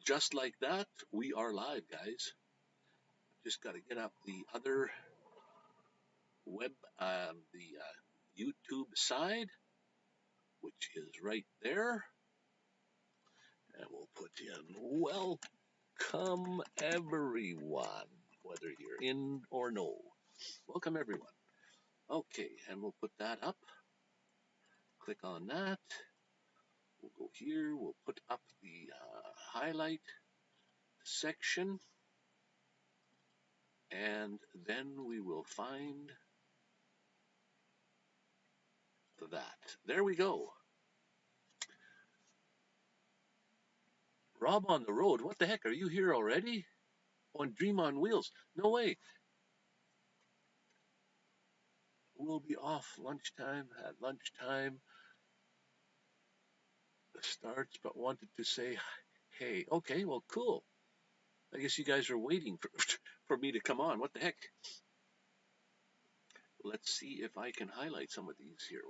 just like that, we are live, guys. Just got to get up the other web, the YouTube side, which is right there. And we'll put in welcome everyone, whether you're in or no. Welcome everyone. Okay, and we'll put that up. Click on that. We'll go here. We'll put up the highlight section. And then we will find that. There we go. Rob on the road. What the heck? Are you here already? On Dream on Wheels? No way. We'll be off lunchtime. At lunchtime starts, but wanted to say, hey. Okay, well, cool. I guess you guys are waiting for me to come on. What the heck? Let's see if I can highlight some of these here.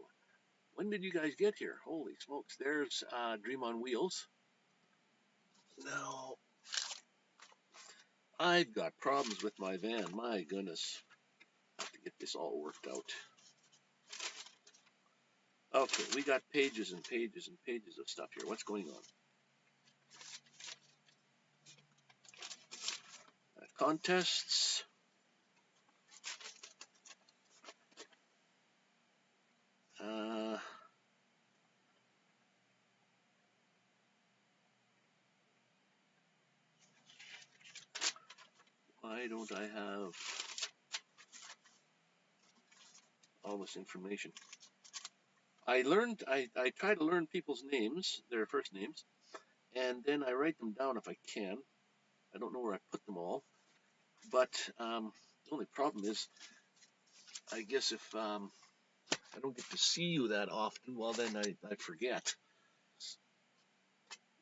When did you guys get here? Holy smokes. There's Dream on Wheels. Now, I've got problems with my van. My goodness. I have to get this all worked out. Okay, we got pages and pages and pages of stuff here. What's going on? Contests. Why don't I have all this information? I try to learn people's names, their first names, and then I write them down if I can. I don't know where I put them all, but the only problem is, I guess if I don't get to see you that often, well, then I forget.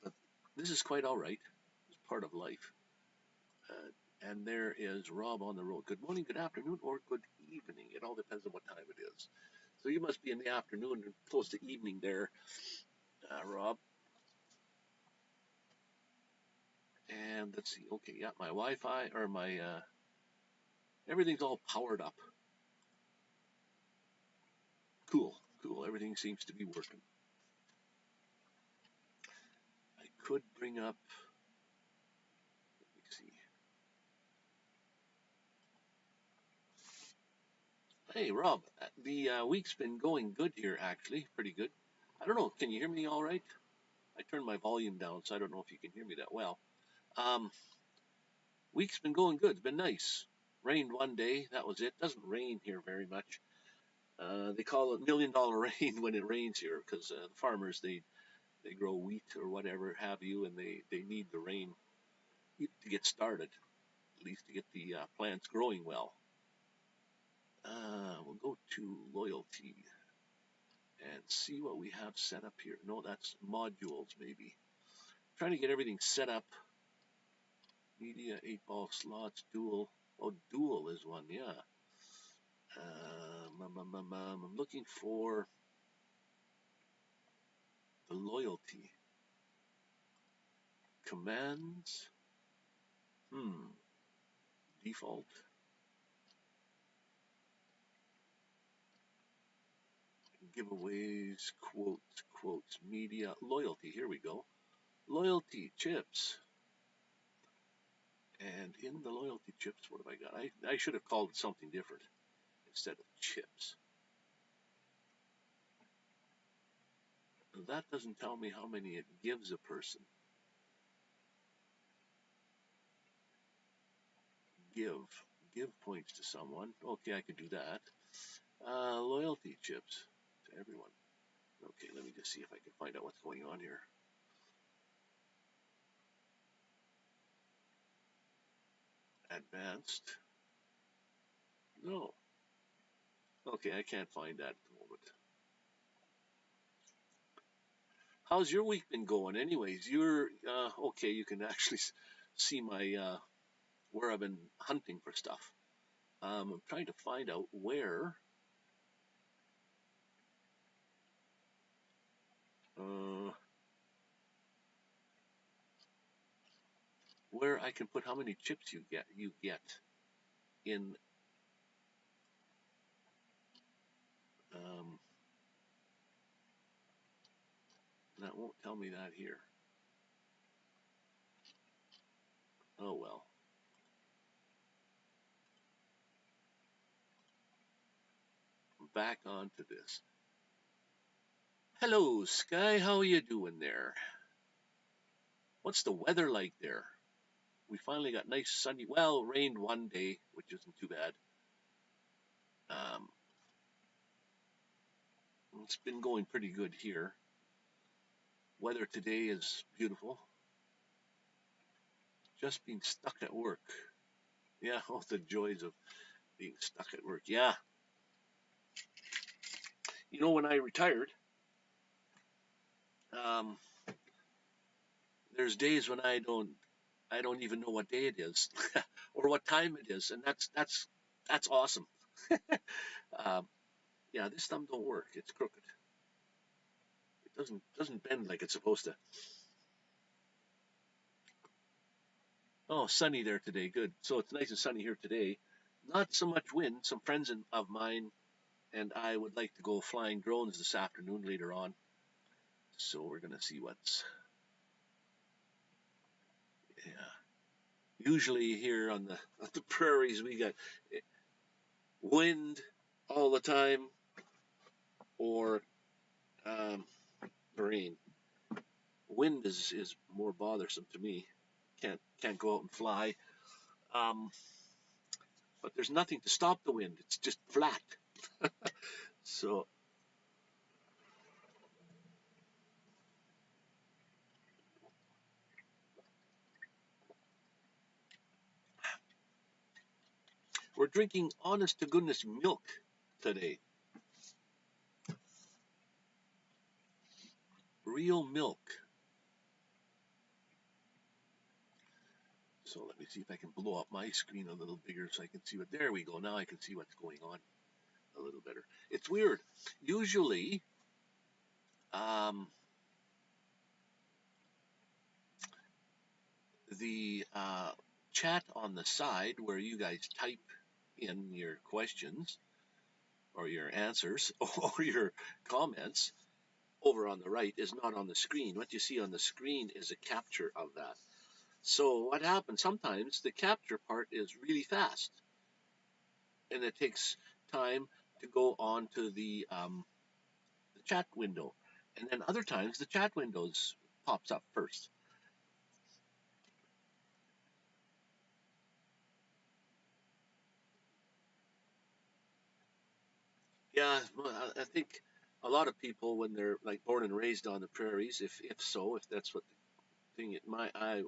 But this is quite all right. It's part of life. And there is Rob on the road. Good morning, good afternoon, or good evening. It all depends on what time it is. So you must be in the afternoon, close to evening there, Rob. And let's see. Okay, yeah, my Wi-Fi or my everything's all powered up. Cool, cool. Everything seems to be working. I could bring up. Let me see. Hey, Rob. The week's been going good here, actually. Pretty good. I don't know. Can you hear me all right? I turned my volume down, so I don't know if you can hear me that well. Week's been going good. It's been nice. Rained one day. That was it. Doesn't rain here very much. They call it $1 million rain when it rains here because the farmers, they grow wheat or whatever have you, and they need the rain to get started, at least to get the plants growing well. We'll go to loyalty and see what we have set up here. No, that's modules maybe. Trying to get everything set up. Media, 8-ball slots, dual. Oh, dual is one, yeah. I'm looking for the loyalty. Commands. Default. Giveaways, quotes, media, loyalty. Here we go. Loyalty chips. And in the loyalty chips, what have I got? I should have called it something different instead of chips. That doesn't tell me how many it gives a person. Give points to someone. Okay, I could do that. Loyalty chips to everyone. Okay, let me just see if I can find out what's going on here. Advanced. No. Okay, I can't find that at the moment. How's your week been going anyways? You're okay, you can actually see my where I've been hunting for stuff. I'm trying to find out where where I can put how many chips you get in. That won't tell me that here. Oh well. Back onto this. Hello, Sky. How are you doing there? What's the weather like there? We finally got nice sunny. Well, rained one day, which isn't too bad. It's been going pretty good here. Weather today is beautiful. Just being stuck at work. Yeah, all the joys of being stuck at work. Yeah. You know, when I retired, there's days when I don't even know what day it is or what time it is, and that's awesome. Yeah, this thumb don't work. It's crooked. It doesn't bend like it's supposed to. Oh, sunny there today. Good. So it's nice and sunny here today. Not so much wind. Some friends of mine and I would like to go flying drones this afternoon later on. So we're gonna see what's. Yeah. Usually here on the prairies we got wind all the time or rain. Wind is more bothersome to me. Can't go out and fly. Um, but there's nothing to stop the wind. It's just flat. So we're drinking honest to goodness milk today. Real milk. So let me see if I can blow up my screen a little bigger so I can see what. There we go. Now I can see what's going on a little better. It's weird. Usually, um, the chat on the side where you guys type in your questions or your answers or your comments over on the right is not on the screen. What you see on the screen is a capture of that. So what happens sometimes, the capture part is really fast and it takes time to go on to the chat window. And then other times the chat windows pops up first. Yeah, well, I think a lot of people when they're like born and raised on the prairies, if that's what the thing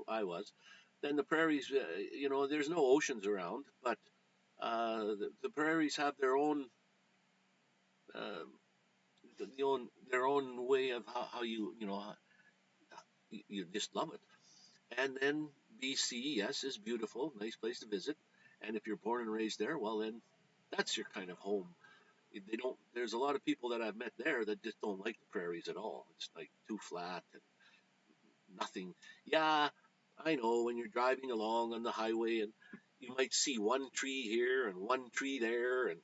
I was, then the prairies, there's no oceans around, but the prairies have their own uh, their own way of how you just love it. And then BC, yes, is beautiful, nice place to visit. And if you're born and raised there, well then that's your kind of home. They don't. There's a lot of people that I've met there that just don't like the prairies at all. It's like too flat and nothing. Yeah, I know when you're driving along on the highway and you might see one tree here and one tree there, and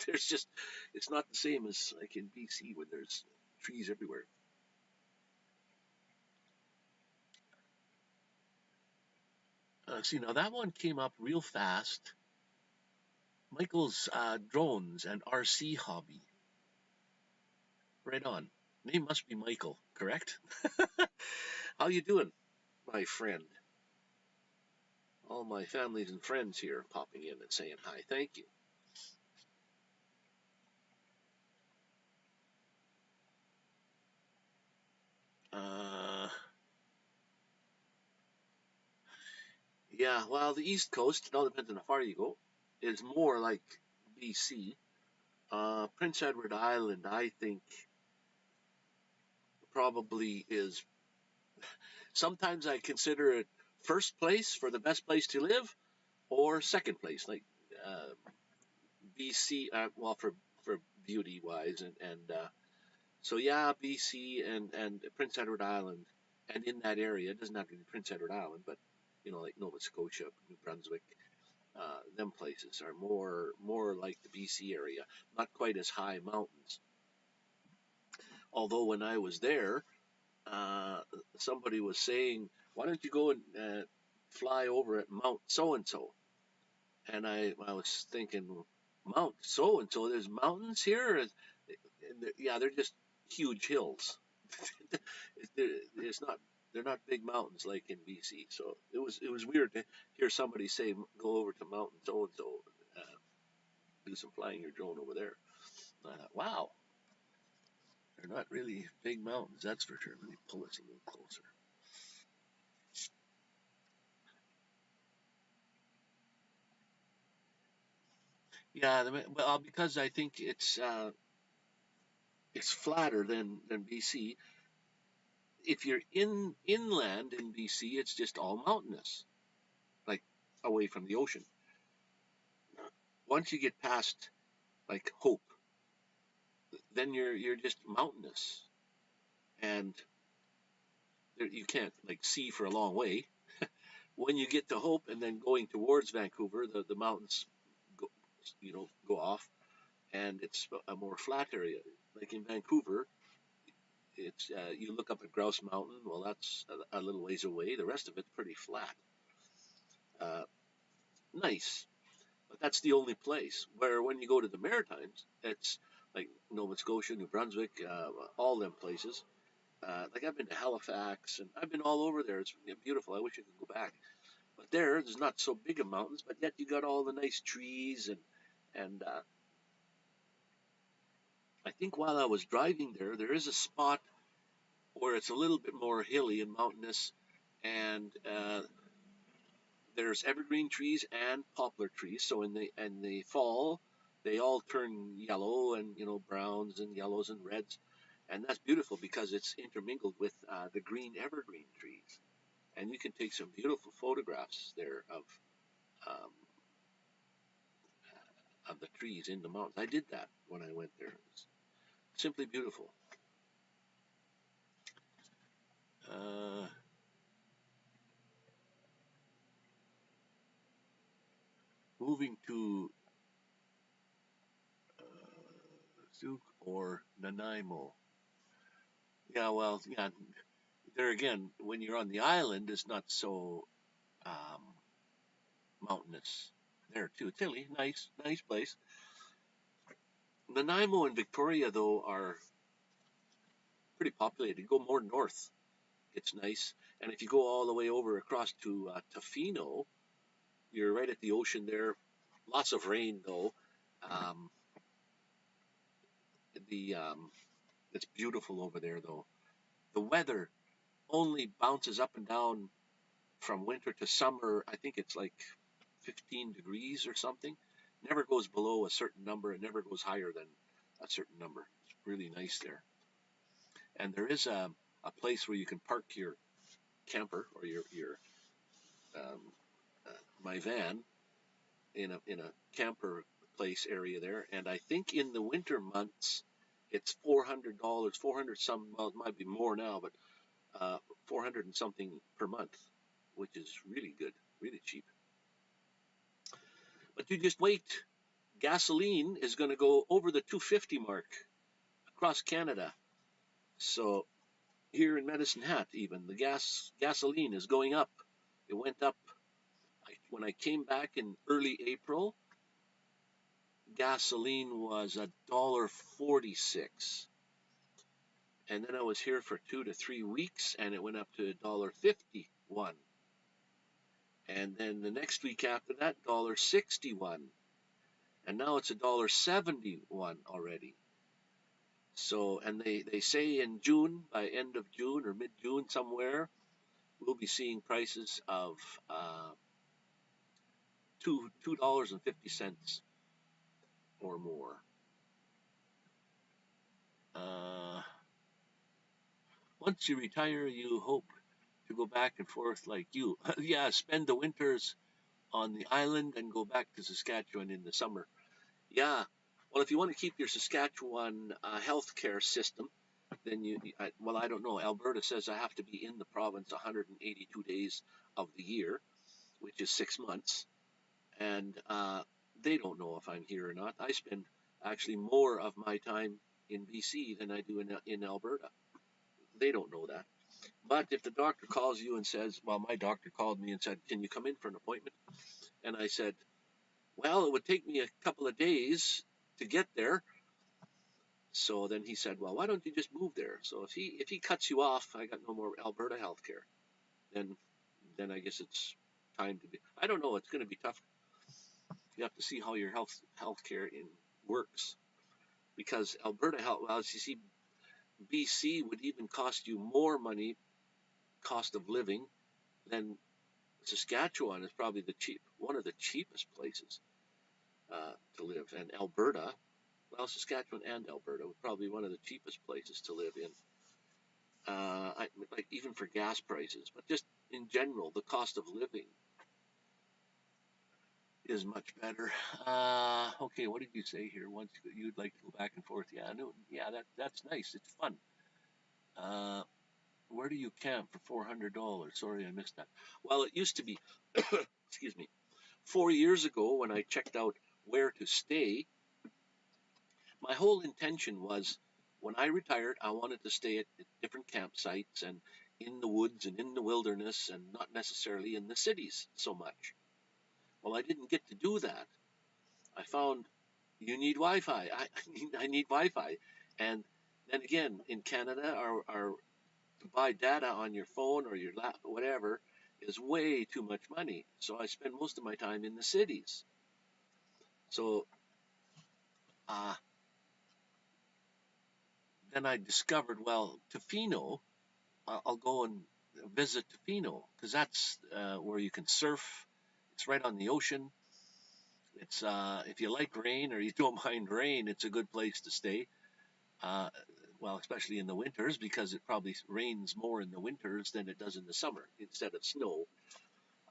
there's just it's not the same as like in BC where there's trees everywhere. See now that one came up real fast. Michael's drones and RC hobby. Right on. Name must be Michael, correct? How you doing, my friend? All my families and friends here popping in and saying hi. Thank you. Uh, yeah, well, the East Coast, it all depends on how far you go, is more like BC. Prince Edward Island, I think, probably is. Sometimes I consider it first place for the best place to live, or second place, like BC. Well, for beauty wise, and so yeah, BC and Prince Edward Island, and in that area, it doesn't have to be Prince Edward Island, but like Nova Scotia, New Brunswick, them places are more like the BC area, not quite as high mountains. Although when I was there, uh, somebody was saying, "Why don't you go and fly over at Mount so and so?" And I was thinking, Mount so and so, there's mountains here, and yeah, they're just huge hills. It's not they're not big mountains like in BC. So it was weird to hear somebody say go over to mountain so and so, do some flying your drone over there. I thought, wow, they're not really big mountains, that's for sure. Let me pull this a little closer. Yeah, well, because I think it's flatter than BC. If you're inland in BC, it's just all mountainous, like away from the ocean. Once you get past like Hope, then you're just mountainous, and you can't like see for a long way. When you get to Hope and then going towards Vancouver, the mountains go, go off, and it's a more flat area. Like in Vancouver, it's you look up at Grouse Mountain. Well, that's a little ways away. The rest of it's pretty flat. Uh, nice, but that's the only place where when you go to the Maritimes, it's like Nova Scotia, New Brunswick, all them places. Like I've been to Halifax and I've been all over there. It's beautiful. I wish I could go back. But there's not so big of mountains, but yet you got all the nice trees and I think while I was driving there, there is a spot where it's a little bit more hilly and mountainous, and there's evergreen trees and poplar trees. So in the fall, they all turn yellow and browns and yellows and reds, and that's beautiful because it's intermingled with the green evergreen trees, and you can take some beautiful photographs there um, of the trees in the mountains. I did that when I went there. It's simply beautiful. Uh, moving to Zuk or Nanaimo. Yeah, well, yeah. There again, when you're on the island, it's not so um, mountainous. There too, it's hilly, nice place. Nanaimo and Victoria though are pretty populated. Go more north, it's nice. And if you go all the way over across to Tofino, you're right at the ocean there. Lots of rain though. Um, the It's beautiful over there though. The weather only bounces up and down from winter to summer. I think it's like 15 degrees or something. Never goes below a certain number. It never goes higher than a certain number. It's really nice there. And there is a place where you can park your camper or your um, my van in a camper place area there. And I think in the winter months it's $400, 400 some. Well, it might be more now, but 400 and something per month, which is really good, really cheap. But you just wait. Gasoline is going to go over the 250 mark across Canada. So here in Medicine Hat, even the gasoline is going up. It went up when I came back in early April. Gasoline was $1.46, and then I was here for 2 to 3 weeks, and it went up to $1.51, and then the next week after that, $1.61, and now it's $1.71 already. So, and they say in June, by end of June or mid June somewhere, we'll be seeing prices of $2.50 or more. Uh, Once you retire, you hope to go back and forth like you. Yeah, spend the winters on the island and go back to Saskatchewan in the summer. Yeah. Well, if you want to keep your Saskatchewan healthcare system, then well, I don't know. Alberta says I have to be in the province 182 days of the year. which is 6 months, and they don't know if I'm here or not. I spend actually more of my time in BC than I do in Alberta. They don't know that. But if the doctor calls you and says, well, my doctor called me and said, can you come in for an appointment? And I said, well, it would take me a couple of days to get there. So then he said, well, why don't you just move there? So if he cuts you off, I got no more Alberta health care. Then I guess it's time to be. I don't know. It's going to be tough. You have to see how your health care works, because Alberta health. Well, as you see, BC would even cost you more money, cost of living, than Saskatchewan is probably one of the cheapest places to live, and Alberta. Well, Saskatchewan and Alberta were probably one of the cheapest places to live in. Like even for gas prices, but just in general, the cost of living is much better. Okay, what did you say here? Once you'd like to go back and forth, yeah, no, yeah, that's nice. It's fun. Uh, where do you camp for $400? Sorry, I missed that. Well, it used to be, excuse me, 4 years ago when I checked out where to stay. My whole intention was, when I retired, I wanted to stay at different campsites and in the woods and in the wilderness, and not necessarily in the cities so much. Well, I didn't get to do that. I found you need Wi-Fi. I need Wi-Fi. And then again, in Canada, to buy data on your phone or your laptop, whatever, is way too much money. So I spend most of my time in the cities. So then I discovered, well, Tofino, I'll go and visit Tofino, because that's where you can surf. It's right on the ocean. It's if you like rain or you don't mind rain, it's a good place to stay. Uh, well, especially in the winters, because it probably rains more in the winters than it does in the summer instead of snow.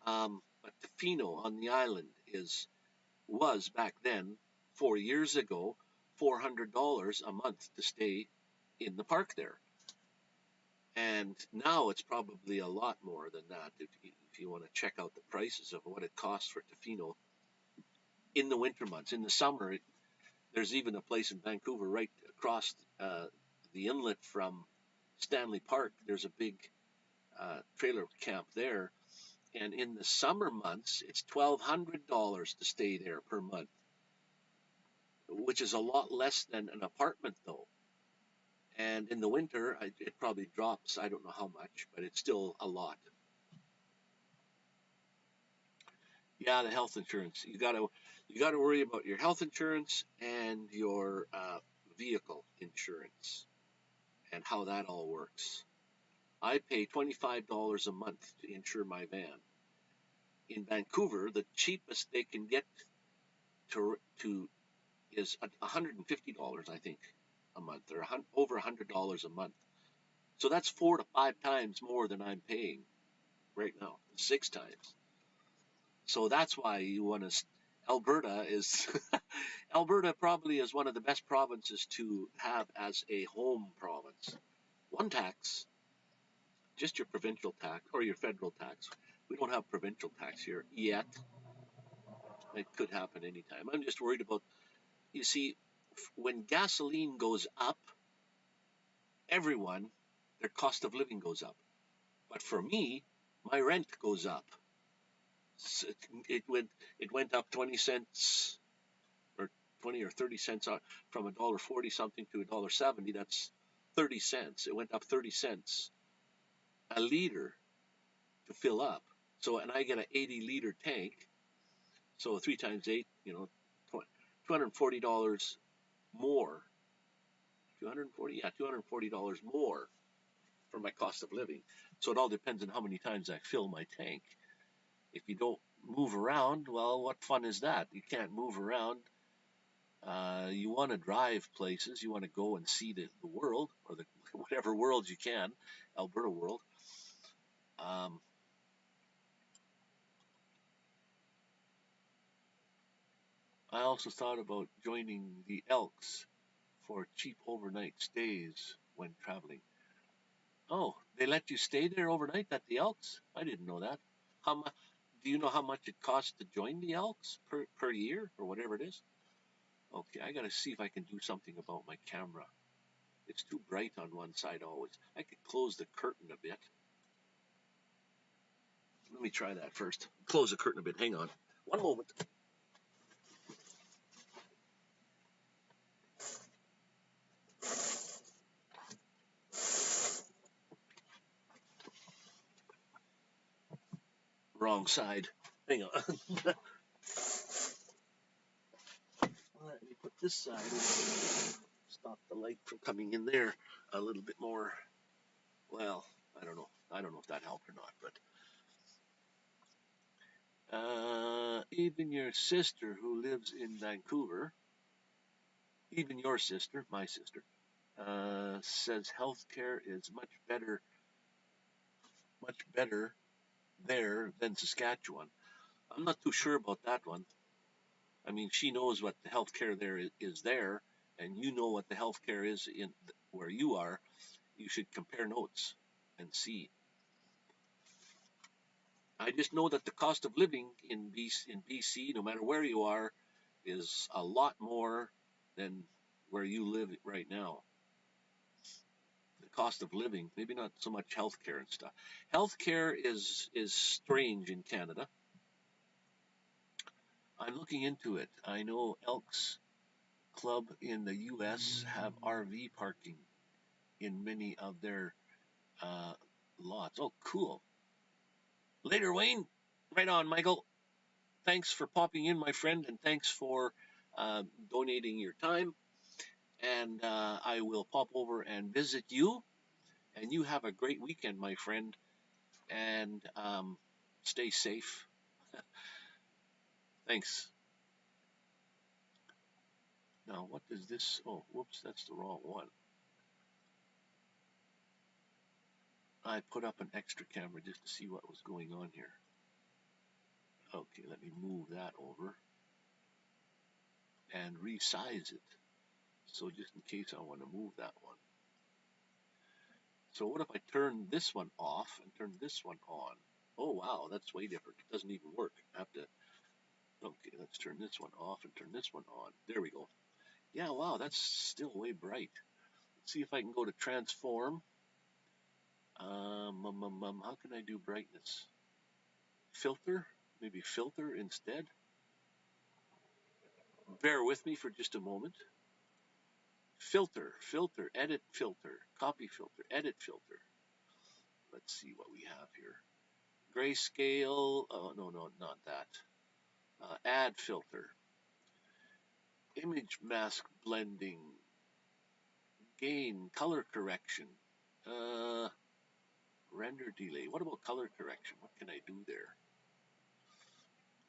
But Tofino on the island was back then, 4 years ago, $400 a month to stay in the park there. And now it's probably a lot more than that if you want to check out the prices of what it costs for Tofino in the winter months. In the summer, there's even a place in Vancouver right across the inlet from Stanley Park. There's a big trailer camp there. And in the summer months, it's $1,200 to stay there per month, which is a lot less than an apartment, though. And in the winter, it probably drops. I don't know how much, but it's still a lot. Yeah, the health insurance. You gotta worry about your health insurance and your vehicle insurance and how that all works. I pay $25 a month to insure my van. In Vancouver, the cheapest they can get to is $150, I think, a month, or over $100 a month. So that's 4 to 5 times more than I'm paying right now, 6 times. So that's why you want to. Alberta is Alberta probably is one of the best provinces to have as a home province. One tax, just your provincial tax or your federal tax. We don't have provincial tax here yet. It could happen anytime. I'm just worried about. You see, when gasoline goes up, everyone, their cost of living goes up. But for me, my rent goes up. So it went up 20 cents or 20 or 30 cents from $1.40 something to $1.70. That's 30 cents. It went up 30 cents a liter to fill up. So, and I get an 80-liter tank. So 3 times 8, $240 more. 240, yeah, $240 more for my cost of living. So it all depends on how many times I fill my tank. If you don't move around, well, what fun is that? You can't move around. You want to drive places. You want to go and see the world, or whatever world you can, Alberta world. I also thought about joining the Elks for cheap overnight stays when traveling. Oh, they let you stay there overnight at the Elks? I didn't know that. How much? Do you know how much it costs to join the Elks per year or whatever it is? Okay, I got to see if I can do something about my camera. It's too bright on one side always. I could close the curtain a bit. Let me try that first. Close the curtain a bit. Hang on. One moment. Wrong side. Hang on. Let me put this side over. Stop the light from coming in there a little bit more. Well, I don't know. I don't know if that helped or not, but even your sister who lives in Vancouver, even your sister, my sister, says healthcare is much better there than Saskatchewan. I'm not too sure about that one. I mean, she knows what the healthcare there is there, and you know what the healthcare is in where you are. You should compare notes and see. I just know that the cost of living in BC, no matter where you are, is a lot more than where you live right now. The cost of living, maybe not so much healthcare and stuff. Healthcare is strange in Canada. I'm looking into it. I know Elks Club in the U.S. have RV parking in many of their lots. Oh, cool. Later, Wayne. Right on, Michael. Thanks for popping in, my friend, and thanks for donating your time. And I will pop over and visit you. And you have a great weekend, my friend. And stay safe. Thanks. Now, what does this? Oh, whoops, that's the wrong one. I put up an extra camera just to see what was going on here. Okay, let me move that over and resize it. So just in case I want to move that one. So what if I turn this one off and turn this one on? Oh, wow, that's way different. It doesn't even work. I have to, okay, let's turn this one off and turn this one on. There we go. Yeah, wow, that's still way bright. Let's see if I can go to transform. How can I do brightness? Filter? Maybe filter instead? Bear with me for just a moment. Filter, edit filter, copy filter, edit filter. Let's see what we have here. Grayscale, oh, no, not that. Add filter. Image mask blending. Gain, color correction. Render delay. What about color correction? What can I do there?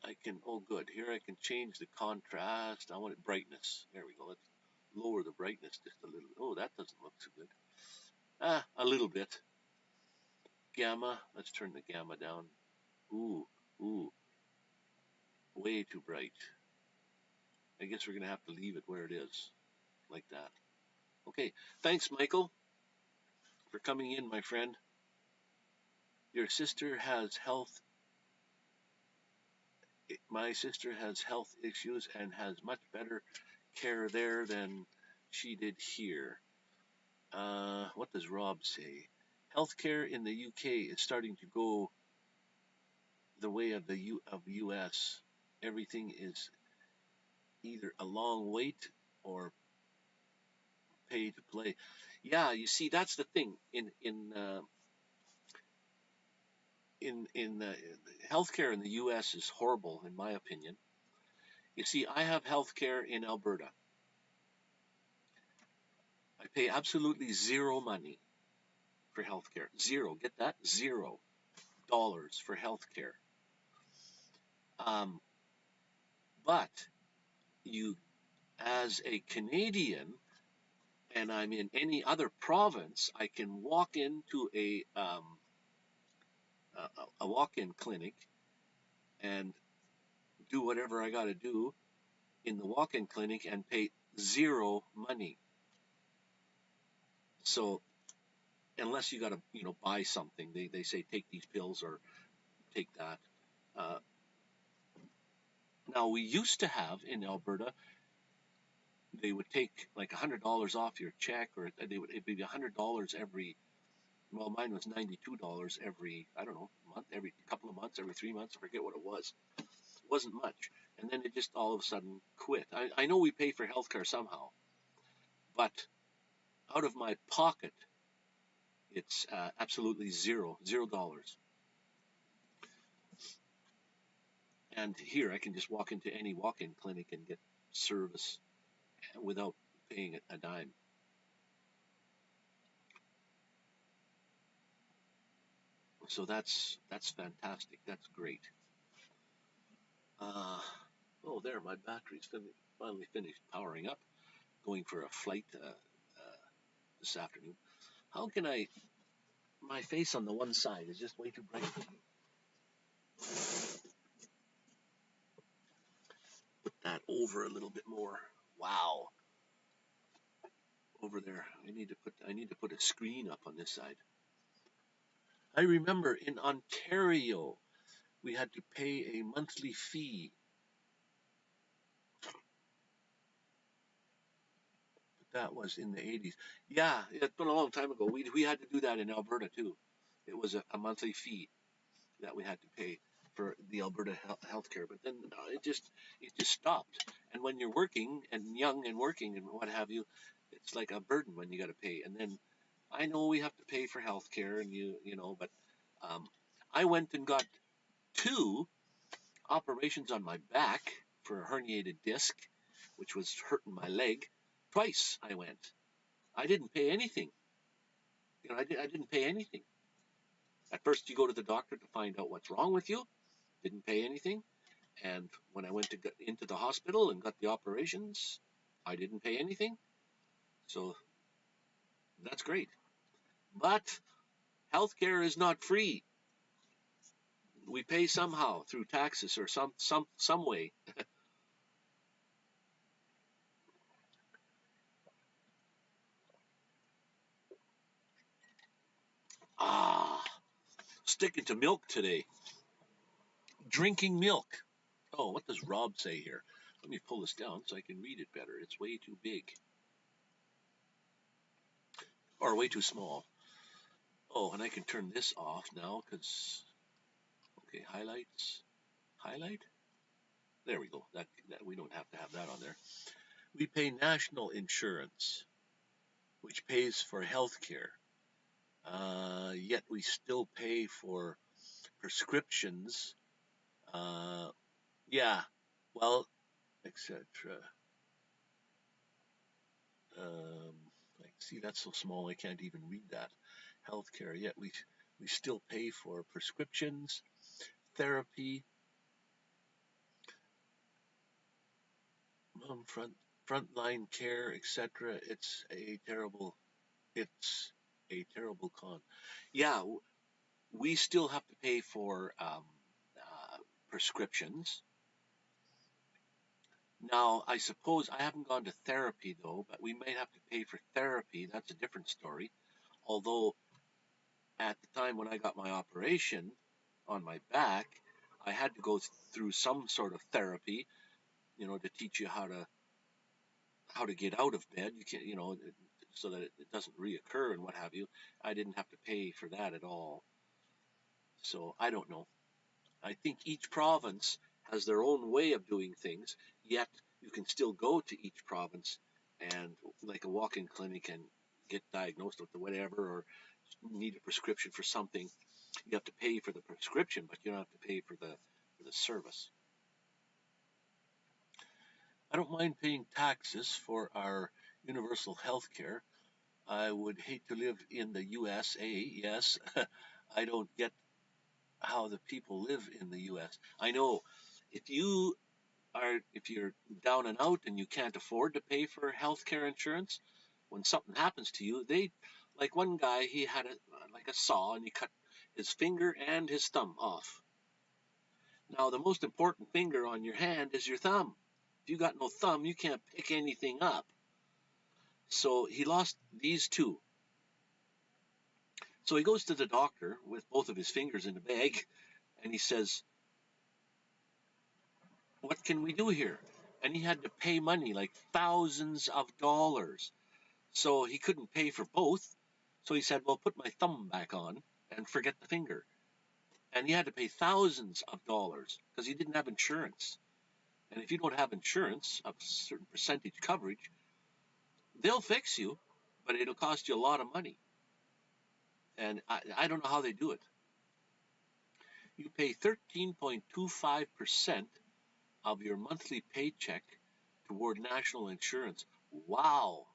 I can, oh good, here I can change the contrast. I want it brightness. There we go. Let's lower the brightness just a little. Oh, that doesn't look so good. A little bit. Gamma, let's turn the gamma down. Ooh, way too bright. I guess we're going to have to leave it where it is, like that. Okay, thanks, Michael, for coming in, my friend. Your sister has my sister has health issues and has much better care there than she did here. What does Rob say? Healthcare in the UK is starting to go the way of the US. Everything is either a long wait or pay to play. Yeah, you see, that's the thing in healthcare in the U.S. is horrible, in my opinion. You see, I have healthcare in Alberta. I pay absolutely zero money for healthcare. Zero. Get that? $0 for healthcare. But you, as a Canadian, and I'm in any other province, I can walk into a walk-in clinic and do whatever I got to do in the walk-in clinic and pay zero money. So unless you got to, buy something, they say take these pills or take that. Uh, Now, we used to have in Alberta, they would take like $100 off your check, or it'd be $100 every. Well, mine was $92 every, I don't know, month, every couple of months, every 3 months. I forget what it was. It wasn't much, and then it just all of a sudden quit. I know we pay for healthcare somehow, but out of my pocket, it's absolutely $0. And here I can just walk into any walk-in clinic and get service without paying a dime. So that's fantastic. That's great. Uh, oh, there, my battery's finally finished powering up. Going for a flight this afternoon. How can I? My face on the one side is just way too bright. Put that over a little bit more. Wow, over there. I need to put a screen up on this side. I remember in Ontario we had to pay a monthly fee. That was in the 80s. Yeah, it's been a long time ago. We had to do that in Alberta too. It was a monthly fee that we had to pay for the Alberta healthcare. But then it just stopped. And when you're working and young and working and what have you, it's like a burden when you got to pay. And then I know we have to pay for healthcare, and but um, I went and got 2 operations on my back for a herniated disc, which was hurting my leg. Twice I went. I didn't pay anything. I didn't pay anything. At first, you go to the doctor to find out what's wrong with you. Didn't pay anything. And when I went to get into the hospital and got the operations, I didn't pay anything. So that's great. But healthcare is not free. We pay somehow through taxes or some way. Ah, sticking to milk today. Drinking milk. Oh, what does Rob say here? Let me pull this down so I can read it better. It's way too big. Or way too small. Oh, and I can turn this off now because, okay, highlights. Highlight? There we go. That we don't have to have that on there. We pay national insurance, which pays for health care. Yet we still pay for prescriptions. Uh, yeah, well, etc. Um, see, that's so small I can't even read that. Healthcare. Yet we still pay for prescriptions, therapy, front frontline care, etc. It's a terrible con. Yeah, we still have to pay for prescriptions. Now, I suppose I haven't gone to therapy though, but we might have to pay for therapy. That's a different story. Although at the time when I got my operation on my back, I had to go through some sort of therapy, to teach you how to get out of bed. You can, so that it doesn't reoccur and what have you. I didn't have to pay for that at all. So I don't know. I think each province has their own way of doing things, yet you can still go to each province and, like a walk-in clinic, and get diagnosed with whatever, or need a prescription for something. You have to pay for the prescription, but you don't have to pay for the service. I don't mind paying taxes for our universal health care. I would hate to live in the USA. Yes, I don't get how the people live in the US. I know if you're down and out and you can't afford to pay for health care insurance, when something happens to you, like one guy, he had like a saw and he cut his finger and his thumb off. Now, the most important finger on your hand is your thumb. If you got no thumb, you can't pick anything up. So he lost these two. So he goes to the doctor with both of his fingers in a bag, and he says, what can we do here? And he had to pay money, like thousands of dollars. So he couldn't pay for both. So he said, well, put my thumb back on and forget the finger. And he had to pay thousands of dollars because he didn't have insurance. And if you don't have insurance of a certain percentage coverage, they'll fix you, but it'll cost you a lot of money. And I don't know how they do it. You pay 13.25% of your monthly paycheck toward national insurance. Wow.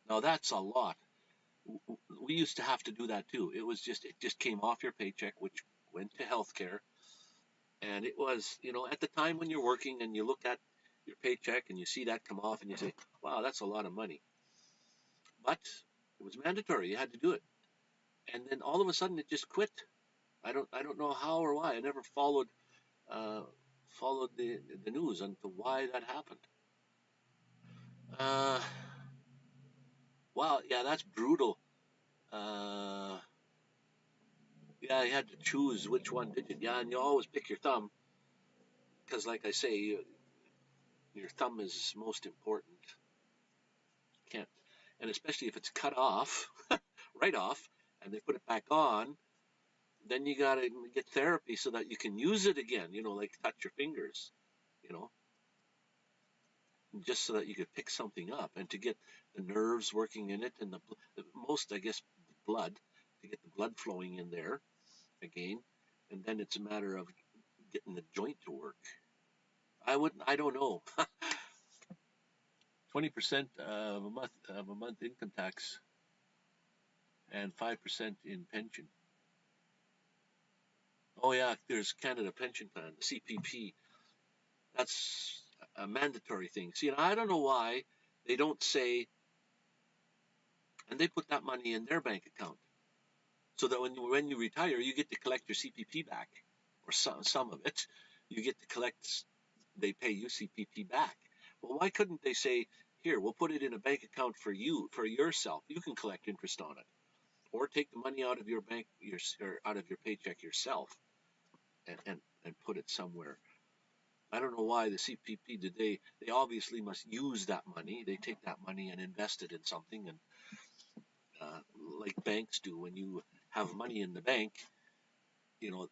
Now that's a lot. We used to have to do that too. It just came off your paycheck, which went to healthcare. And it was, at the time when you're working and you look at your paycheck and you see that come off and you say, wow, that's a lot of money. But it was mandatory. You had to do it. And then all of a sudden it just quit. I don't know how or why. I never uh, followed the news into why that happened. Uh, wow, yeah, that's brutal. Uh, yeah, you had to choose which one did you. Yeah, and you always pick your thumb because, like I say, your thumb is most important. Can't, and especially if it's cut off, right off, and they put it back on, then you gotta get therapy so that you can use it again. Like touch your fingers. You know, just so that you could pick something up and to get the nerves working in it and the most, I guess, blood to get the blood flowing in there again, and then it's a matter of getting the joint to work. I don't know. 20% of a month income tax and 5% in pension. Oh yeah, there's Canada Pension Plan, the CPP. That's a mandatory thing. See, and I don't know why they don't say, and they put that money in their bank account so that when you retire, you get to collect your CPP back, or some of it. You get to collect. They pay you CPP back. Well, why couldn't they say, here, we'll put it in a bank account for you, for yourself. You can collect interest on it, or take the money out of your bank, or out of your paycheck yourself, and put it somewhere. I don't know why the CPP did they obviously must use that money. They take that money and invest it in something, and uh, like banks do. When you have money in the bank, you know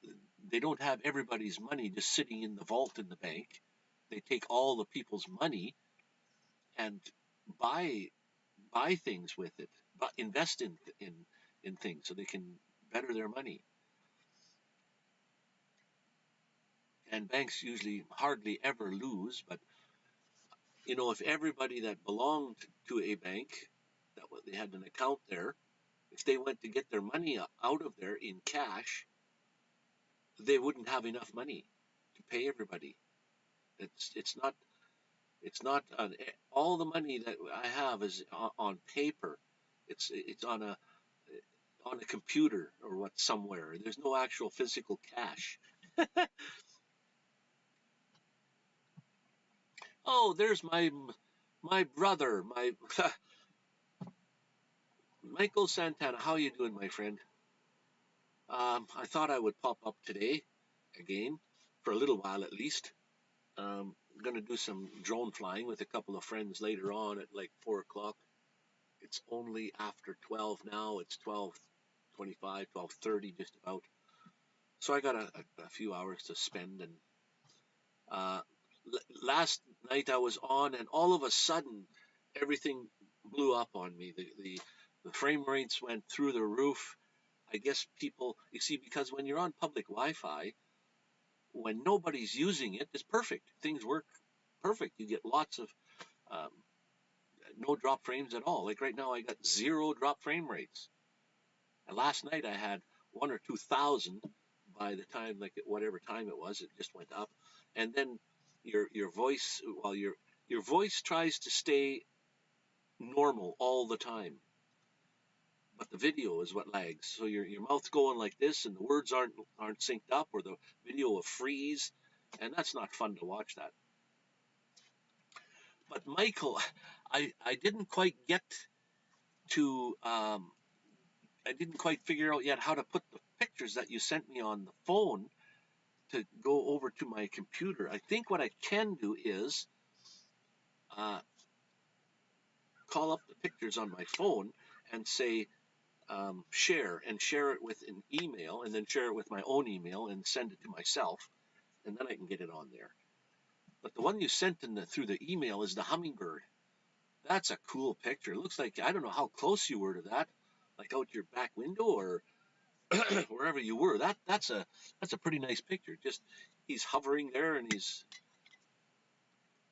they don't have everybody's money just sitting in the vault in the bank. They take all the people's money and buy buy things with it, but invest in things so they can better their money. And banks usually hardly ever lose, but if everybody that belonged to a bank, that they had an account there, if they went to get their money out of there in cash, they wouldn't have enough money to pay everybody. It's not all the money that I have is on paper. It's on a computer or what somewhere. There's no actual physical cash. Oh, there's my brother, my Michael Santana. How you doing, my friend? I thought I would pop up today again for a little while at least. I'm going to do some drone flying with a couple of friends later on at like 4 o'clock. It's only after 12 now. It's 12:25, 12:30 just about. So I got a few hours to spend. And uh, last night I was on, and all of a sudden everything blew up on me. The frame rates went through the roof. I guess people, you see, because when you're on public Wi-Fi, when nobody's using it, it's perfect. Things work perfect. You get lots of um, no drop frames at all. Like right now, I got 0 drop frame rates. And last night I had 1 or 2 thousand. By the time, like at whatever time it was, it just went up. And then your voice, while your voice tries to stay normal all the time, but the video is what lags. So your mouth's going like this, and the words aren't synced up, or the video will freeze, and that's not fun to watch that. But Michael, I didn't quite get to I didn't quite figure out yet how to put the pictures that you sent me on the phone to go over to my computer. I think what I can do is call up the pictures on my phone and say share it with an email, and then share it with my own email and send it to myself, and then I can get it on there. But the one you sent through the email is the hummingbird. That's a cool picture. It looks like, I don't know how close you were to that, like out your back window or wherever you were. That's a pretty nice picture. Just he's hovering there, and he's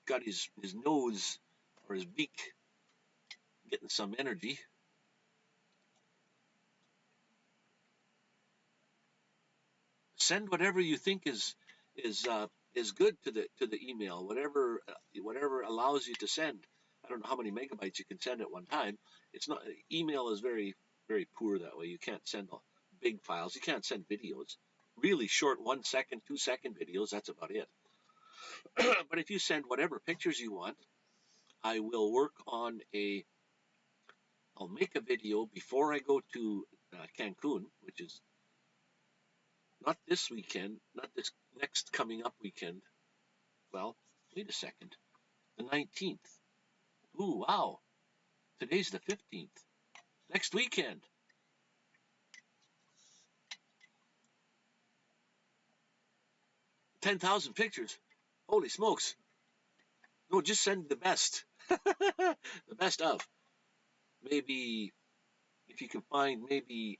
got his nose or his beak getting some energy. Send whatever you think is good to the email. Whatever allows you to send. I don't know how many megabytes you can send at one time. It's not, email is very poor that way. You can't send big files. You can't send videos. Really short 1 second, 2 second videos. That's about it. But if you send whatever pictures you want, I will work on I'll make a video before I go to Cancun, which is not this weekend, not this next coming up weekend. Well, wait a second. The 19th. Ooh, wow. Today's the 15th. Next weekend. $10,000 pictures. Holy smokes. No, just send the best. The best of. Maybe, if you can find maybe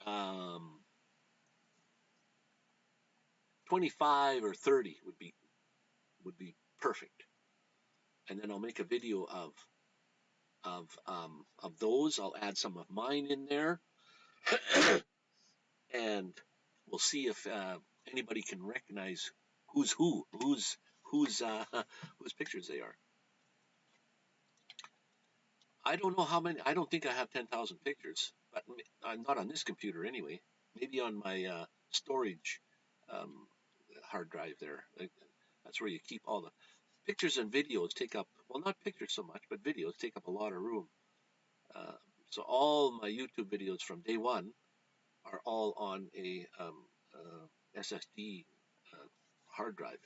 25 or 30 would be perfect. And then I'll make a video of those. I'll add some of mine in there. And we'll see if anybody can recognize whose pictures they are. I don't know how many. I don't think I have 10,000 pictures, but I'm not on this computer anyway. Maybe on my storage hard drive there. That's where you keep all the pictures and videos. Take up, well, not pictures so much, but videos take up a lot of room. So all my YouTube videos from day one are all on a SSD hard drive,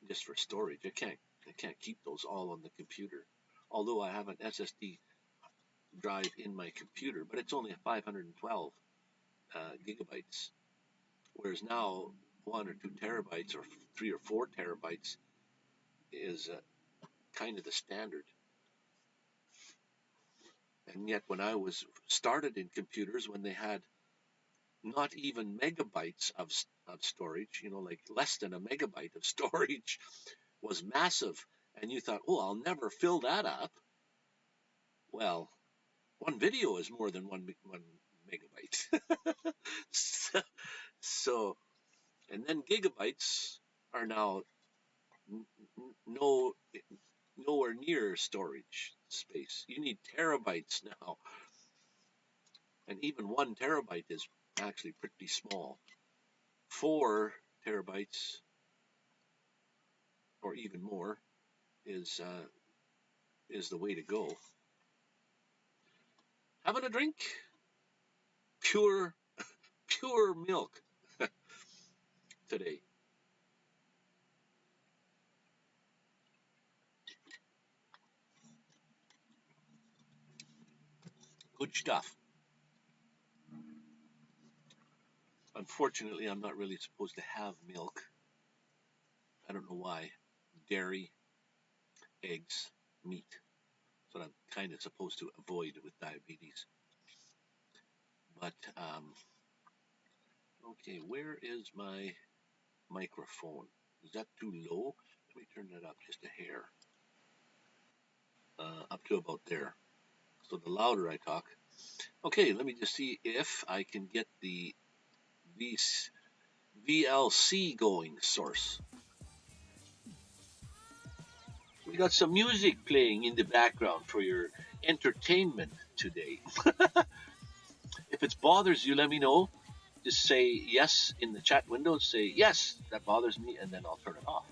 just for storage. I can't keep those all on the computer. Although I have an SSD drive in my computer, but it's only a 512 gigabytes, whereas now 1 or 2 terabytes or 3 or 4 terabytes is kind of the standard. And yet, when I was started in computers, when they had not even megabytes of storage, like less than a megabyte of storage was massive, and you thought, oh, I'll never fill that up. Well, one video is more than one megabyte. So, and then gigabytes are now nowhere near storage space. You need terabytes now. And even 1 terabyte is actually pretty small. 4 terabytes or even more is the way to go. Having a drink? Pure milk today. Good stuff. Unfortunately, I'm not really supposed to have milk. I don't know why. Dairy, eggs, meat. That's what I'm kind of supposed to avoid with diabetes. But, okay, where is my microphone? Is that too low? Let me turn that up just a hair. Up to about there. So the louder I talk. Okay, let me just see if I can get the VLC going source. We got some music playing in the background for your entertainment today. If it bothers you, let me know. Just say yes in the chat window. Say, yes, that bothers me, and then I'll turn it off.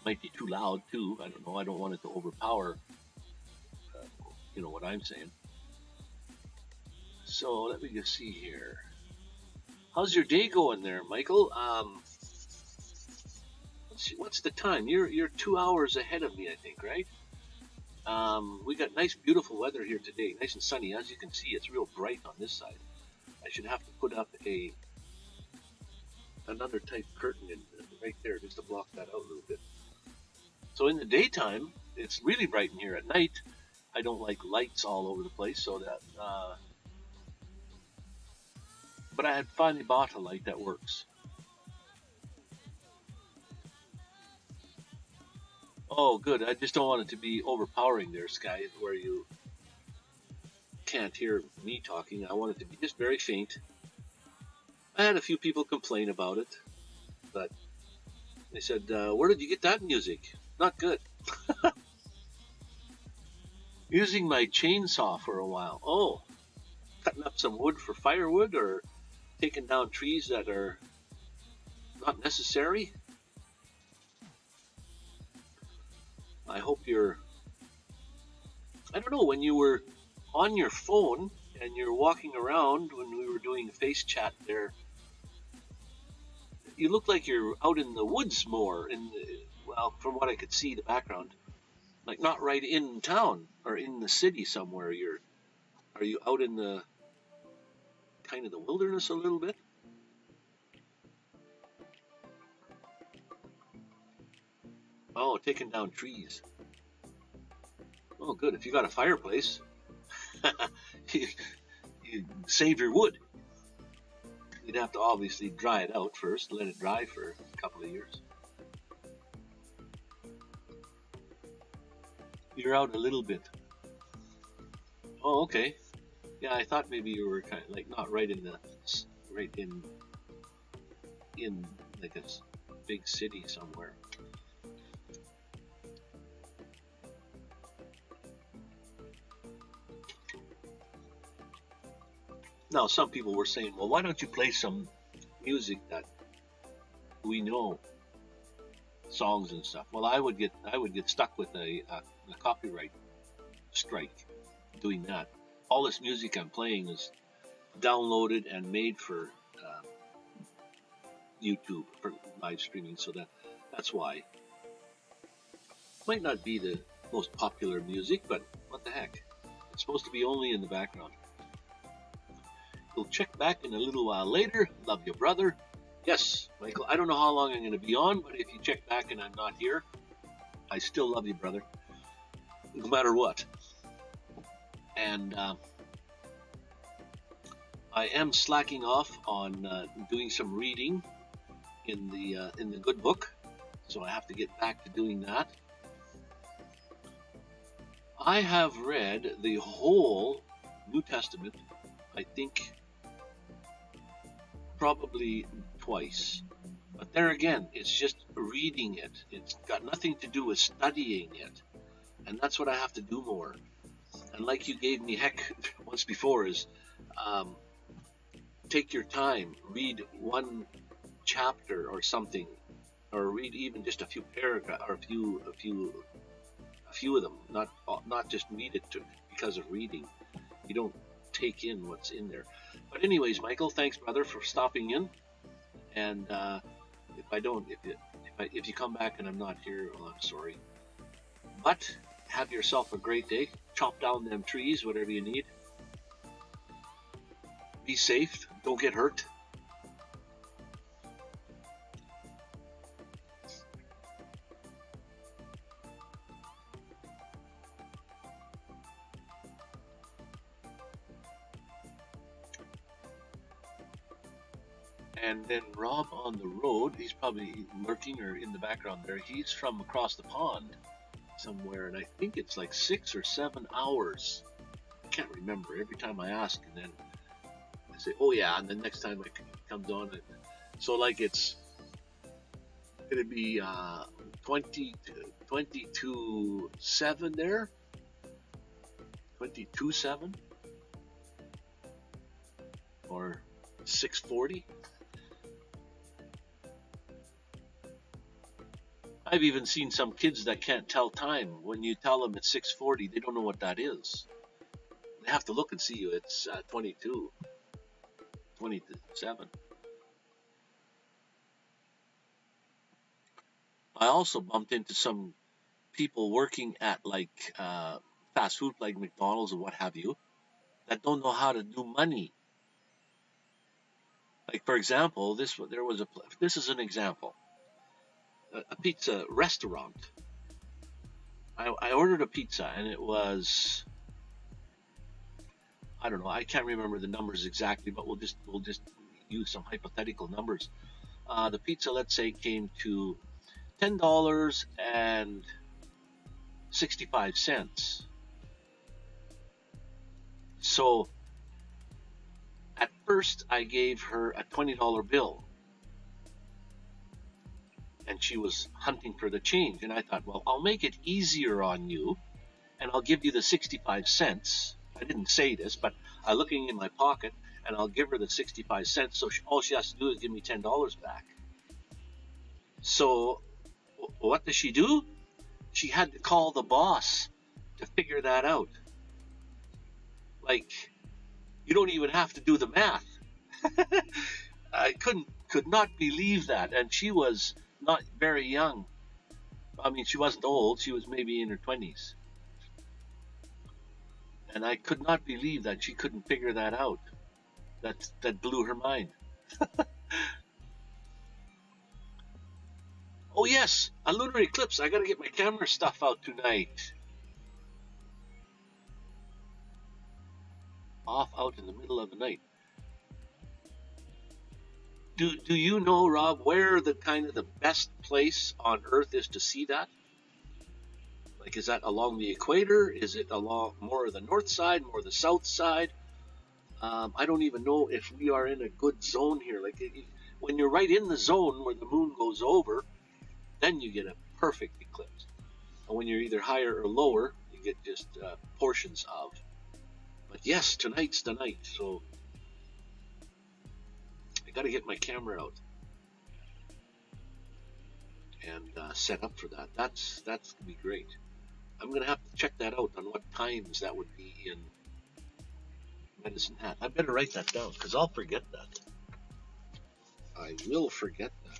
Might be too loud, too. I don't know. I don't want it to overpower, what I'm saying. So let me just see here. How's your day going there, Michael? What's the time? You're 2 hours ahead of me, I think, right? We got nice, beautiful weather here today, nice and sunny. As you can see, it's real bright on this side. I should have to put up another type curtain in right there just to block that out a little bit. So in the daytime, it's really bright in here. At night, I don't like lights all over the place, so that. But I had finally bought a light that works. Oh, good. I just don't want it to be overpowering there, Sky, where you can't hear me talking. I want it to be just very faint. I had a few people complain about it, but they said, where did you get that music? Not good. Using my chainsaw for a while. Oh, cutting up some wood for firewood or taking down trees that are not necessary. I hope you're, I don't know, when you were on your phone and you're walking around when we were doing face chat there, you look like you're out in the woods more, well, from what I could see, the background. Like not right in town or in the city somewhere. Are you out in the kind of the wilderness a little bit? Oh, taking down trees. Oh, good. If you got a fireplace, you, you save your wood. You'd have to obviously dry it out first, let it dry for a couple of years. You're out a little bit. Oh, okay. Yeah, I thought maybe you were kind of like not right in like a big city somewhere. Now, some people were saying, well, why don't you play some music that we know, songs and stuff? Well, I would get stuck with a copyright strike doing that. All this music I'm playing is downloaded and made for YouTube for live streaming, so that's why. Might not be the most popular music, but what the heck? It's supposed to be only in the background. We'll check back in a little while later. Love you, brother. Yes, Michael, I don't know how long I'm going to be on, but if you check back and I'm not here, I still love you, brother. No matter what. And I am slacking off on doing some reading in the good book, so I have to get back to doing that. I have read the whole New Testament, I think, probably twice. But there again, it's just reading it. It's got nothing to do with studying it. And that's what I have to do more. And like you gave me heck once before is take your time, read one chapter or something, or read even just a few paragraphs or a few of them, not just read it because of reading. You don't take in what's in there. But anyways, Michael, thanks, brother, for stopping in. And if you come back and I'm not here, well, I'm sorry. But have yourself a great day. Chop down them trees, whatever you need. Be safe. Don't get hurt. And then Rob on the road, he's probably lurking or in the background there. He's from across the pond somewhere, and I think it's like 6 or 7 hours. I can't remember. Every time I ask, and then I say, oh yeah, and then next time it comes on. So like it's going to be 22-7 there. 22-7 or 6:40. I've even seen some kids that can't tell time. When you tell them it's 6:40, they don't know what that is. They have to look and see you. It's 22, 20 to 7. I also bumped into some people working at like fast food, like McDonald's or what have you, that don't know how to do money. Like for example, this is an example, a pizza restaurant. I ordered a pizza and it was, I don't know, I can't remember the numbers exactly, but we'll just use some hypothetical numbers. The pizza, let's say, came to $10.65. So at first, I gave her a $20 bill, and she was hunting for the change. And I thought, well, I'll make it easier on you, and I'll give you the 65 cents. I didn't say this, but I'm looking in my pocket, and I'll give her the 65 cents. So all she has to do is give me $10 back. So what does she do? She had to call the boss to figure that out. Like, you don't even have to do the math. I could not believe that. And she was not very young. I mean, she wasn't old. She was maybe in her 20s. And I could not believe that she couldn't figure that out. That blew her mind. Oh yes, a lunar eclipse. I gotta get my camera stuff out tonight. Off out in the middle of the night. Do you know, Rob, where the kind of the best place on Earth is to see that? Like, is that along the equator? Is it along more of the north side, more of the south side? I don't even know if we are in a good zone here. Like, when you're right in the zone where the moon goes over, then you get a perfect eclipse. And when you're either higher or lower, you get just portions of. But yes, tonight's the night, so I got to get my camera out and set up for that. That's gonna be great. I'm gonna have to check that out on what times that would be in Medicine Hat. I better write that down because I'll forget that. I will forget that.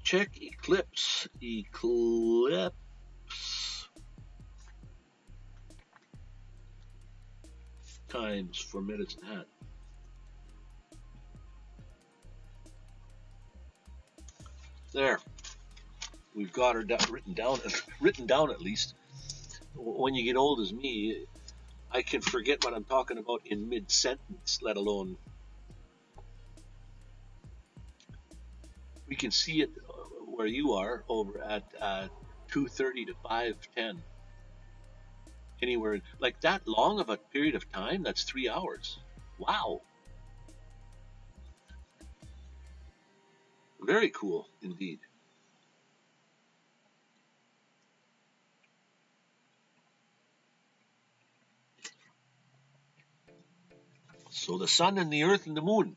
Check eclipse. Times for Medicine Hat. There. We've got her written down at least. When you get old as me, I can forget what I'm talking about in mid-sentence, let alone. We can see it where you are over at 2:30 to 5:10. Anywhere like that long of a period of time, that's 3 hours. Wow. Very cool indeed. So the sun and the earth and the moon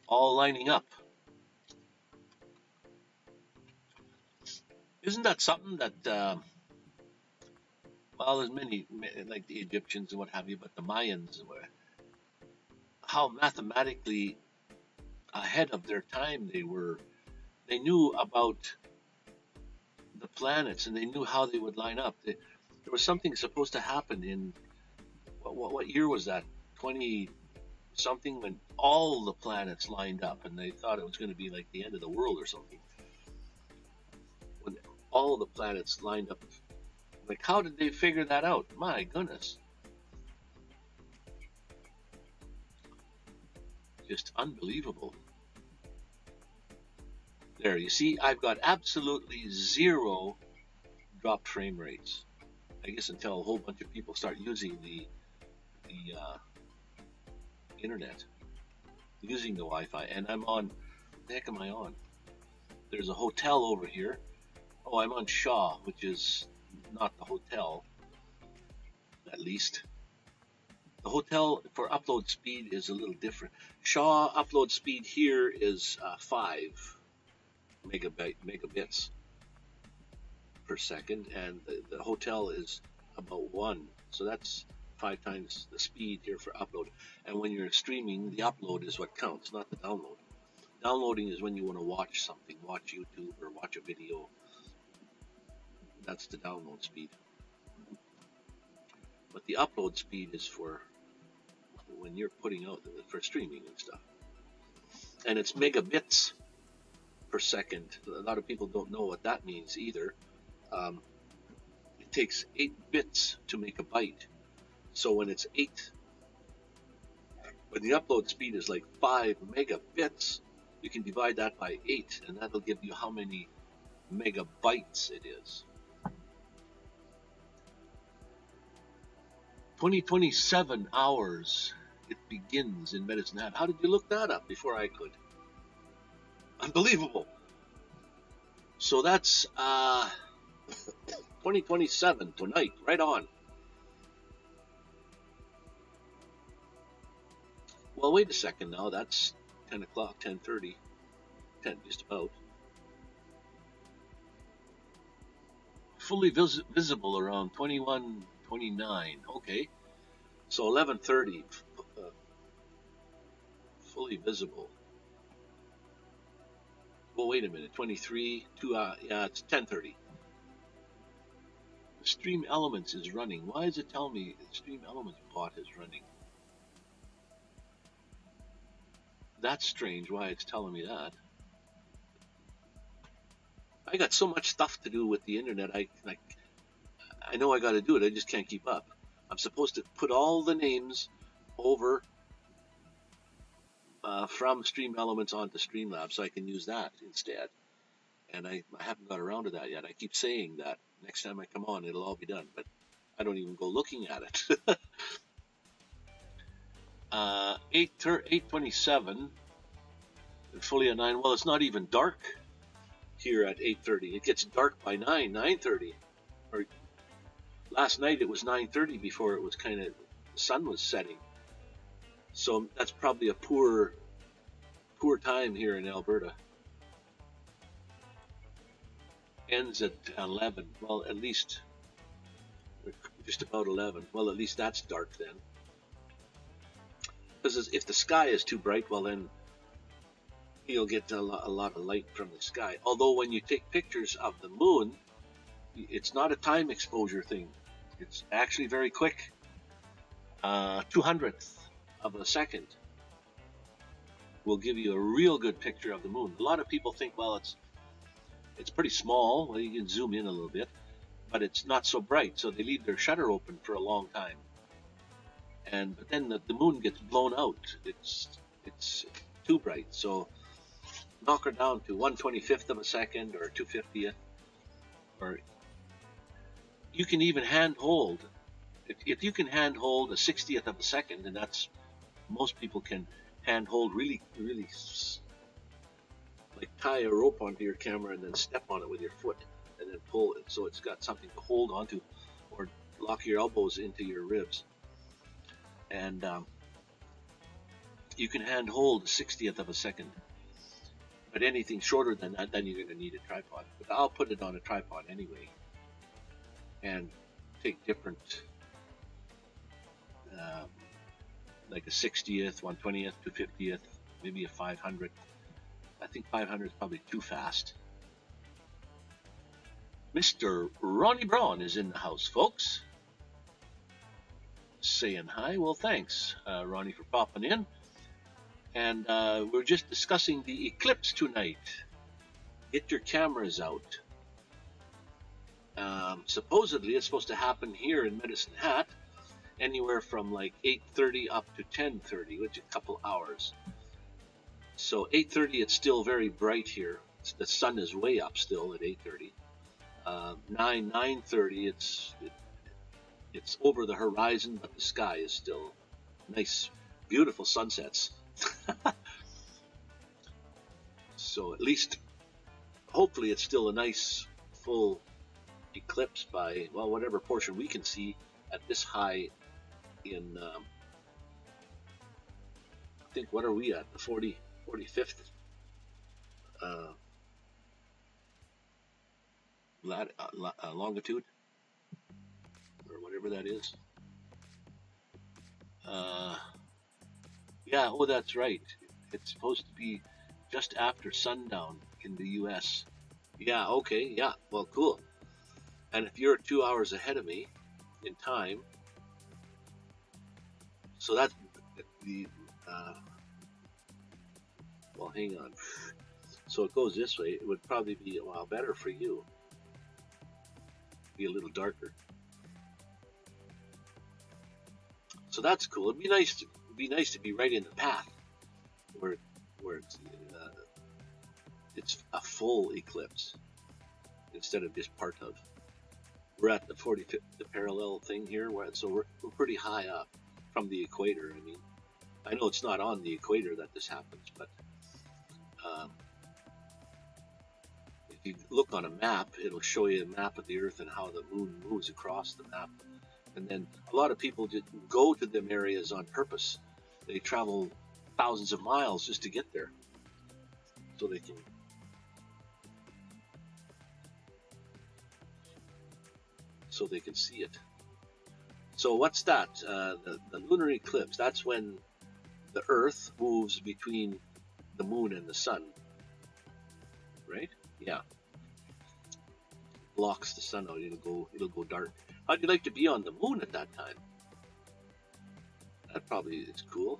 all lining up. Isn't that something that, well, there's many, like the Egyptians and what have you, but the Mayans were, how mathematically ahead of their time they were. They knew about the planets and they knew how they would line up. There was something supposed to happen in, what year was that? 20 something, when all the planets lined up and they thought it was going to be like the end of the world or something. When all the planets lined up. Like, how did they figure that out? My goodness. Just unbelievable. There, you see, I've got absolutely zero dropped frame rates. I guess until a whole bunch of people start using the internet, using the Wi-Fi, and I'm on. What the heck am I on? There's a hotel over here. Oh, I'm on Shaw, which is not the hotel. At least the hotel for upload speed is a little different. Shaw upload speed here is 5 megabits per second, and the hotel is about 1. So that's 5 times the speed here for upload. And when you're streaming, the upload is what counts, not the download. Downloading is when you want to watch something, watch YouTube or watch a video. That's the download speed. But the upload speed is for when you're putting out for streaming and stuff. And it's megabits per second. A lot of people don't know what that means either. It takes 8 bits to make a byte. So when it's 8, when the upload speed is like 5 megabits, you can divide that by 8, and that'll give you how many megabytes it is. 2027 hours it begins in Medicine Hat. How did you look that up before I could? Unbelievable. So that's 2027 tonight, right on. Well, wait a second now. That's 10 o'clock, 10:30, 10 just about. Fully visible around 21:29. Okay, so 11:30. Fully visible. Well, wait a minute. 23. 2. Yeah, it's 10:30. Stream Elements is running. Why does it tell me Stream Elements bot is running? That's strange why it's telling me that. I got so much stuff to do with the internet. I know I got to do it. I just can't keep up. I'm supposed to put all the names over from Stream Elements onto Streamlabs so I can use that instead. And I haven't got around to that yet. I keep saying that next time I come on, it'll all be done, but I don't even go looking at it. 8:27, fully at 9. Well, it's not even dark here at 8:30. It gets dark by 9:30. Or last night it was 9:30 before it was kind of the sun was setting. So that's probably a poor time here in Alberta. Ends at 11. Well, at least just about 11. Well, at least that's dark then. Because if the sky is too bright, well then you'll get a lot of light from the sky. Although when you take pictures of the moon, it's not a time exposure thing. It's actually very quick. 200th of a second will give you a real good picture of the moon. A lot of people think, well, it's pretty small. Well, you can zoom in a little bit, but it's not so bright, so they leave their shutter open for a long time. But then the moon gets blown out. It's too bright, so knock her down to 1/25th of a second or 2/50th, or you can even hand hold. If you can hand hold a 60th of a second, and that's most people can hand hold really, really, like tie a rope onto your camera and then step on it with your foot and then pull it so it's got something to hold onto, or lock your elbows into your ribs. And you can hand hold a 60th of a second. But anything shorter than that, then you're going to need a tripod. But I'll put it on a tripod anyway and take different, like a 60th, 1/20th, 2/50th, maybe a 500th. I think 500 is probably too fast. Mr. Ronnie Braun is in the house, folks. Saying hi. Well, thanks, Ronnie, for popping in. And we're just discussing the eclipse tonight. Get your cameras out. Supposedly, it's supposed to happen here in Medicine Hat, anywhere from like 8:30 up to 10:30, which is a couple hours. So 8:30, it's still very bright here. The sun is way up still at 8:30. 9:30, it's over the horizon, but the sky is still nice, beautiful sunsets. So at least, hopefully, it's still a nice full eclipse by, well, whatever portion we can see at this high in, I think, what are we at? The 45th longitude, or whatever that is. Yeah, oh, that's right. It's supposed to be just after sundown in the U.S. Yeah, okay, yeah, well, cool. And if you're 2 hours ahead of me in time, so that's the, uh, well, hang on. So it goes this way. It would probably be a while better for you. Be a little darker. So that's cool. It'd be nice to be right in the path where where it's a full eclipse instead of just part of. We're at the 45th parallel thing here, so we're pretty high up from the equator. I mean, I know it's not on the equator that this happens, but um, if you look on a map, it'll show you a map of the Earth and how the moon moves across the map. And then a lot of people didn't go to them areas on purpose. They travel thousands of miles just to get there, so they can see it. So what's that? The lunar eclipse. That's when the Earth moves between the moon and the sun, right? Yeah, blocks the sun out. It'll go dark. How'd you like to be on the moon at that time? That probably is cool.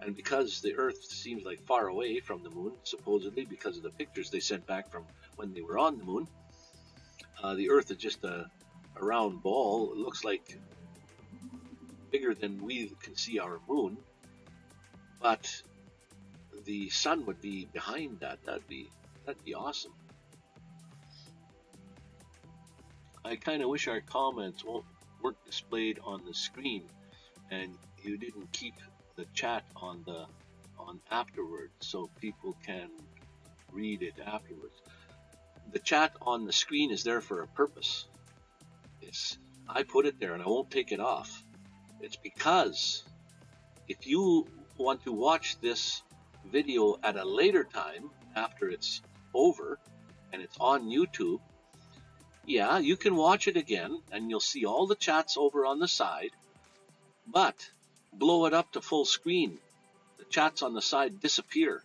And because the Earth seems like far away from the moon, supposedly because of the pictures they sent back from when they were on the moon, the Earth is just a round ball. It looks like bigger than we can see our moon, but the sun would be behind that. That'd be awesome. I kind of wish our comments weren't displayed on the screen, and you didn't keep the chat on afterwards, so people can read it afterwards. The chat on the screen is there for a purpose. I put it there, and I won't take it off. It's because if you want to watch this video at a later time after it's over and it's on YouTube, yeah, you can watch it again and you'll see all the chats over on the side, but blow it up to full screen. The chats on the side disappear.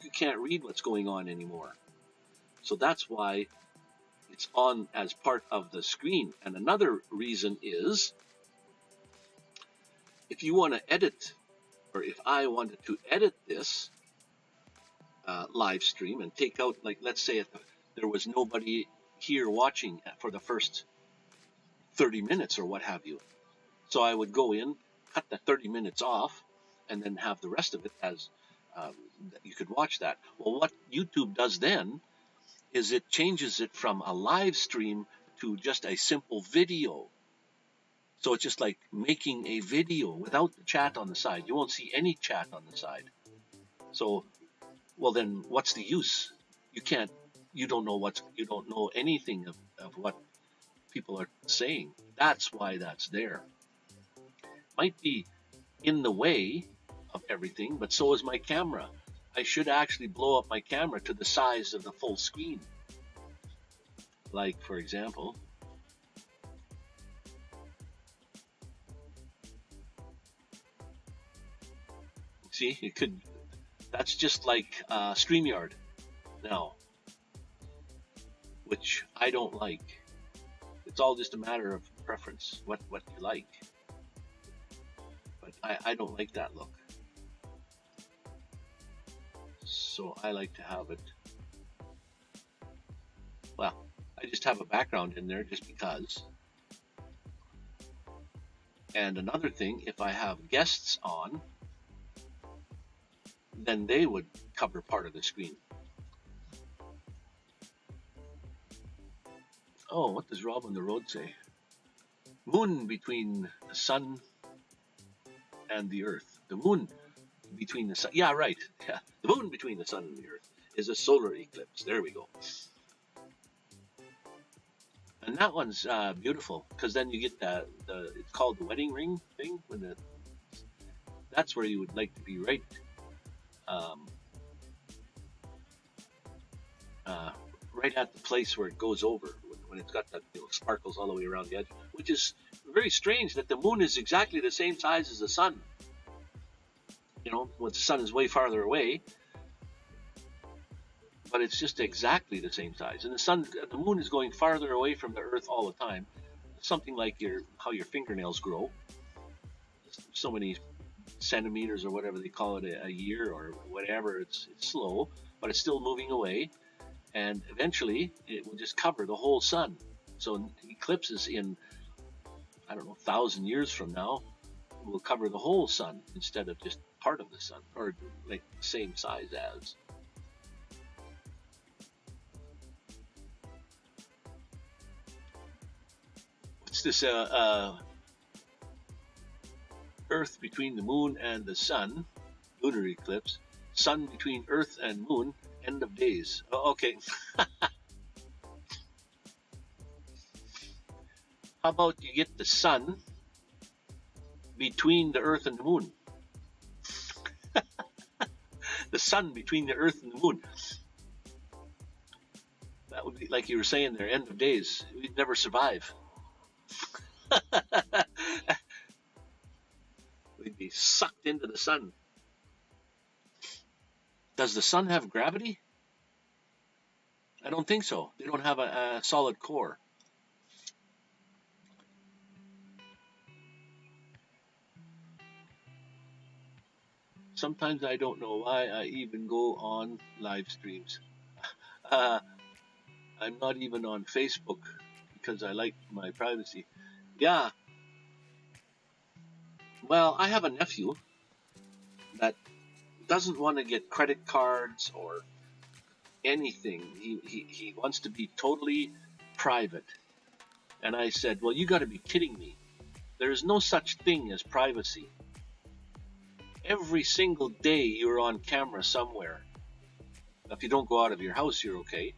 You can't read what's going on anymore. So that's why it's on as part of the screen. And another reason is if you want to edit, or if I wanted to edit this live stream and take out, like, let's say there was nobody here watching for the first 30 minutes or what have you. So I would go in, cut the 30 minutes off, and then have the rest of it as you could watch that. Well, what YouTube does then is it changes it from a live stream to just a simple video. So it's just like making a video without the chat on the side. You won't see any chat on the side. So, well, then what's the use? You don't know anything of what people are saying. That's why that's there. Might be in the way of everything, but so is my camera. I should actually blow up my camera to the size of the full screen. Like, for example, see, that's just like StreamYard now, which I don't like. It's all just a matter of preference, what you like. But I don't like that look. So I like to have it, well, I just have a background in there just because. And another thing, if I have guests on, then they would cover part of the screen. Oh, what does Rob on the Road say? Moon between the sun and the earth. The moon between the sun. Yeah, right. Yeah, the moon between the sun and the earth is a solar eclipse. There we go. And that one's beautiful because then you get it's called the wedding ring thing. That's where you would like to be, right? Right at the place where it goes over, when it's got that sparkles all the way around the edge, which is very strange that the moon is exactly the same size as the sun. You know, when the sun is way farther away, but it's just exactly the same size. And the moon is going farther away from the Earth all the time. Something like how your fingernails grow, so many centimeters or whatever they call it a year or whatever. It's slow, but it's still moving away, and eventually it will just cover the whole sun. So eclipses in, I don't know, 1,000 years from now will cover the whole sun instead of just part of the sun, or like the same size as. What's this? Earth between the moon and the sun, lunar eclipse. Sun between Earth and moon, end of days. Oh, okay. How about you get the sun between the Earth and the moon? The sun between the Earth and the moon. That would be, like you were saying there, end of days. We'd never survive. We'd be sucked into the sun. Does the sun have gravity? I don't think so. They don't have a solid core. Sometimes I don't know why I even go on live streams. I'm not even on Facebook because I like my privacy. Yeah. Well, I have a nephew that doesn't want to get credit cards or anything. He wants to be totally private. And I said, well, you got to be kidding me. There is no such thing as privacy. Every single day you're on camera somewhere. If you don't go out of your house, you're okay.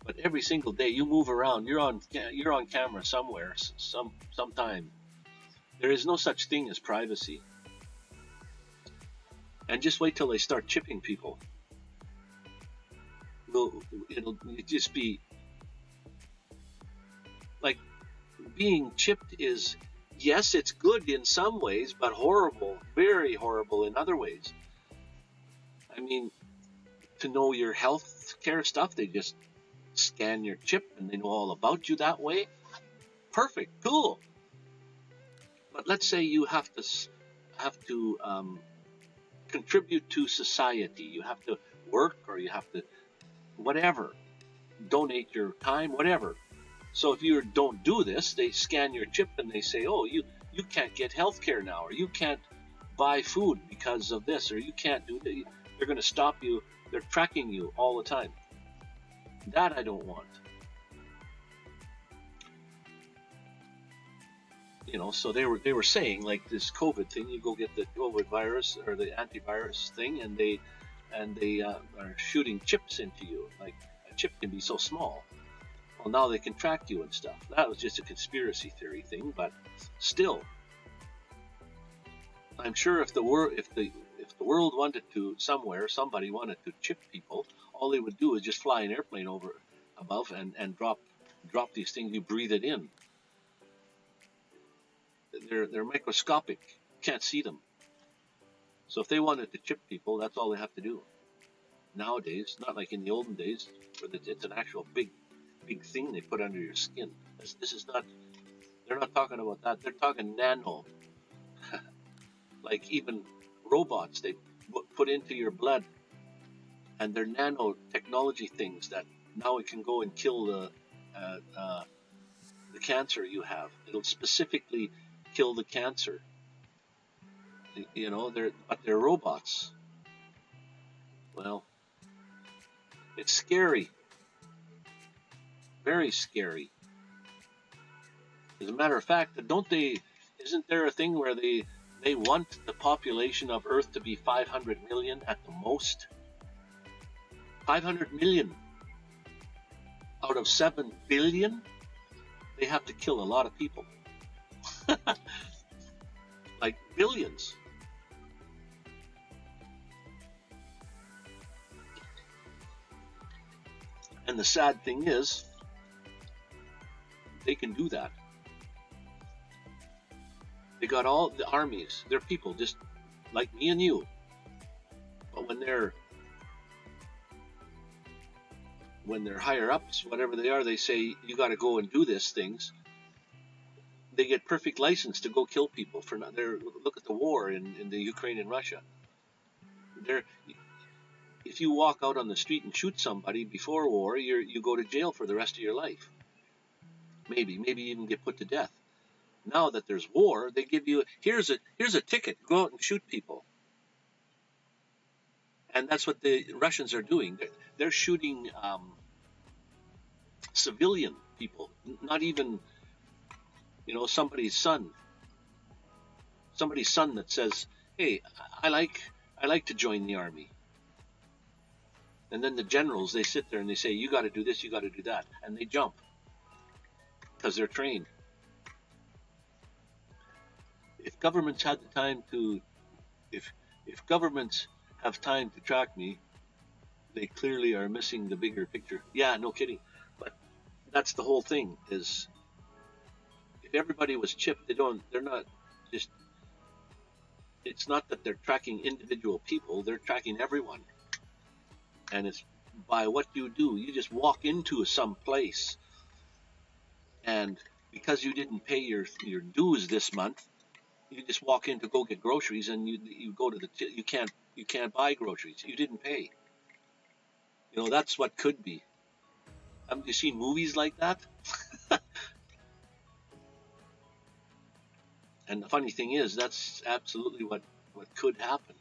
But every single day you move around, you're on camera somewhere, sometime. There is no such thing as privacy. And just wait till they start chipping people. It'll just be like being chipped is, yes, it's good in some ways, but horrible, very horrible in other ways. I mean, to know your health care stuff, they just scan your chip and they know all about you that way. Perfect, cool. But let's say you have to contribute to society. You have to work, or you have to whatever, donate your time, whatever. So if you don't do this, they scan your chip and they say, oh, you can't get health care now, or you can't buy food because of this, or you can't do that. They're going to stop you. They're tracking you all the time. That I don't want. You know, so they were saying, like, this COVID thing, you go get the COVID virus or the antivirus thing, and they are shooting chips into you. Like, a chip can be so small. Well, now they can track you and stuff. That was just a conspiracy theory thing, but still, I'm sure if the world wanted to, somebody wanted to chip people, all they would do is just fly an airplane over above and drop these things. You breathe it in. They're microscopic. You can't see them. So if they wanted to chip people, that's all they have to do. Nowadays, not like in the olden days, where it's an actual big thing they put under your skin. This is not. They're not talking about that. They're talking nano. Like even robots they put into your blood, and they're nanotechnology things that now it can go and kill the cancer you have. It'll specifically kill the cancer. You know, they're robots. Well, it's scary. Very scary. As a matter of fact, isn't there a thing where they want the population of Earth to be 500 million at the most? 500 million out of 7 billion? They have to kill a lot of people. Like billions. And the sad thing is, they can do that. They got all the armies. They're people just like me and you. But when they're higher ups, whatever they are, they say you got to go and do these things. They get perfect license to go kill people for not. Look at the war in the Ukraine and Russia. If you walk out on the street and shoot somebody before war, you go to jail for the rest of your life. Maybe even get put to death. Now that there's war, they give you here's a ticket. Go out and shoot people. And that's what the Russians are doing. They're shooting civilian people, not even somebody's son that says, "Hey, I like to join the army." And then the generals, they sit there and they say, "You got to do this, you got to do that," and they jump because they're trained. If governments had the time to, if governments have time to track me, they clearly are missing the bigger picture. Yeah, no kidding. But that's the whole thing is, if everybody was chipped, they're not just, it's not that they're tracking individual people, they're tracking everyone. And it's by what you do. You just walk into some place, and because you didn't pay your dues this month, you just walk in to go get groceries, and you go to you can't buy groceries. You didn't pay. That's what could be. Haven't you seen movies like that? And the funny thing is, that's absolutely what could happen.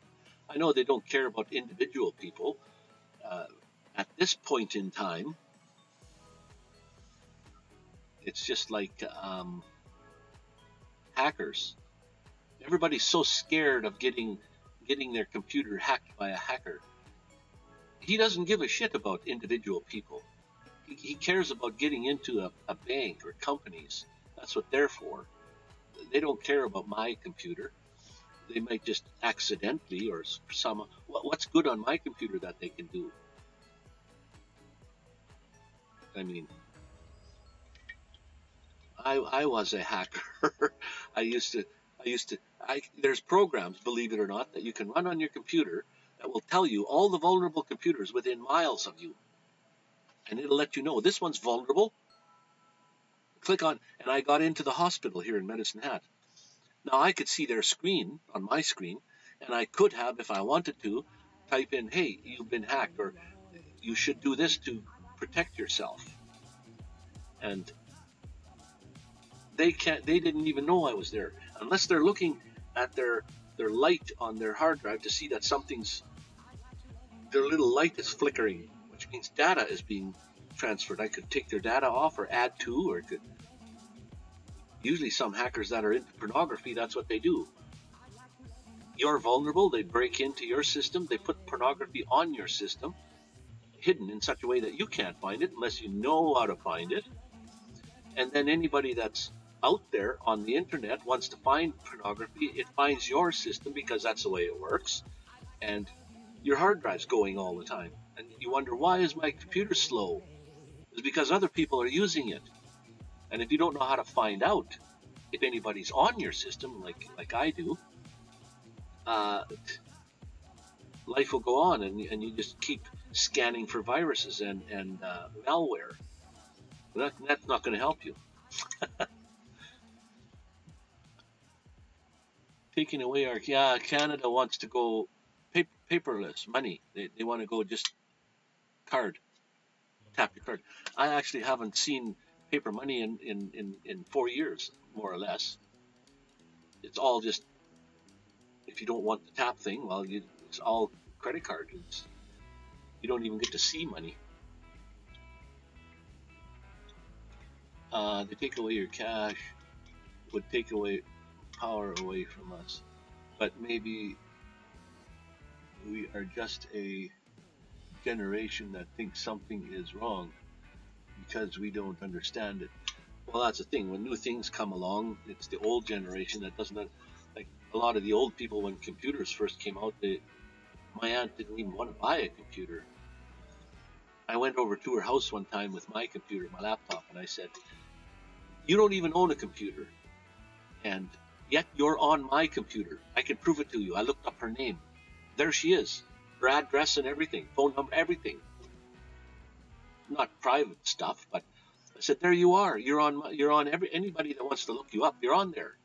I know they don't care about individual people at this point in time. It's just like hackers. Everybody's so scared of getting their computer hacked by a hacker. He doesn't give a shit about individual people. He cares about getting into a bank or companies. That's what they're for. They don't care about my computer. They might just accidentally or what's good on my computer that they can do? I mean, I was a hacker. There's programs, believe it or not, that you can run on your computer that will tell you all the vulnerable computers within miles of you. And it'll let you know, this one's vulnerable. Click on, and I got into the hospital here in Medicine Hat. Now I could see their screen on my screen, and I could have, if I wanted to, type in, "Hey, you've been hacked," or "You should do this to protect yourself." And they didn't even know I was there, unless they're looking at their light on their hard drive to see that their little light is flickering, which means data is being transferred. I could take their data off or add to, or usually some hackers that are into pornography, that's what they do. You're vulnerable, they break into your system, they put pornography on your system, hidden in such a way that you can't find it unless you know how to find it. And then anybody that's out there on the internet wants to find pornography, it finds your system because that's the way it works. And your hard drive's going all the time. And you wonder, why is my computer slow? It's because other people are using it. And if you don't know how to find out if anybody's on your system, like I do, life will go on, and you just keep scanning for viruses and malware. That's not going to help you. Taking away Canada wants to go paperless money. They want to go just card. Tap your card. I actually haven't seen paper money in 4 years, more or less. It's all just, if you don't want the tap thing, well, it's all credit card. You don't even get to see money. They take away your cash, would take away power away from us. But maybe we are just a generation that thinks something is wrong because we don't understand it. Well, that's the thing. When new things come along, it's the old generation that doesn't, like a lot of the old people when computers first came out, my aunt didn't even want to buy a computer. I went over to her house one time with my computer, my laptop, and I said, "You don't even own a computer, and Yet you're on my computer. I can prove it to you. I looked up her name. There she is. Her address and everything. Phone number, everything. Not private stuff, but I said, there you are. You're on anybody that wants to look you up, you're on there.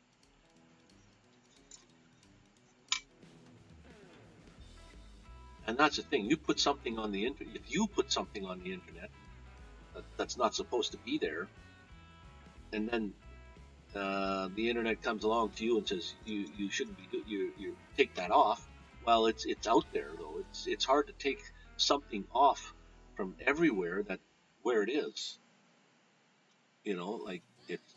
And that's the thing. You put something on the internet. If you put something on the internet that's not supposed to be there, and then the internet comes along to you and says you shouldn't be, you take that off. Well, it's out there though. It's hard to take something off from everywhere where it is. You know, like it's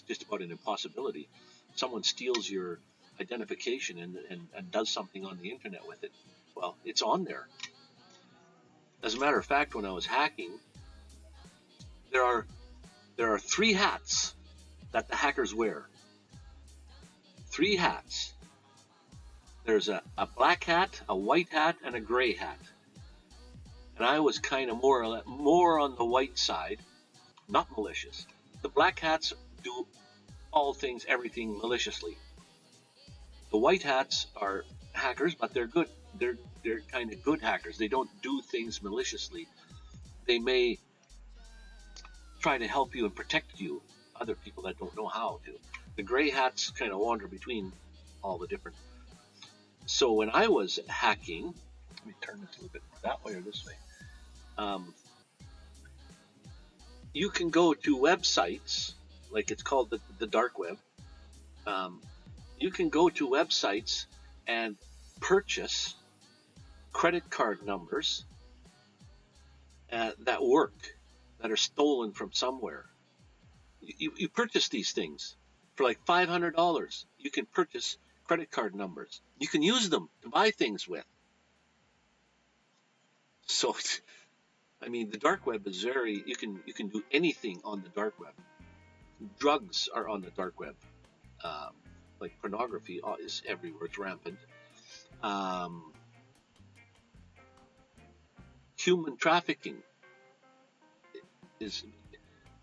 just about an impossibility. Someone steals your identification and does something on the internet with it. Well, it's on there. As a matter of fact, when I was hacking, there are 3 hats that the hackers wear. 3 hats. There's a black hat, a white hat, and a gray hat. And I was kind of more on the white side, not malicious. The black hats do all things, everything maliciously. The white hats are hackers, but they're good. They're kind of good hackers. They don't do things maliciously. They may try to help you and protect you, other people that don't know how to. The gray hats kind of wander between all the different. So when I was hacking, let me turn this a little bit that way or this way. You can go to websites, like it's called the dark web. You can go to websites and purchase credit card numbers that work, that are stolen from somewhere. You purchase these things for like $500. You can purchase credit card numbers. You can use them to buy things with. So, I mean, the dark web is you can do anything on the dark web. Drugs are on the dark web. Like pornography is everywhere. It's rampant. Human trafficking is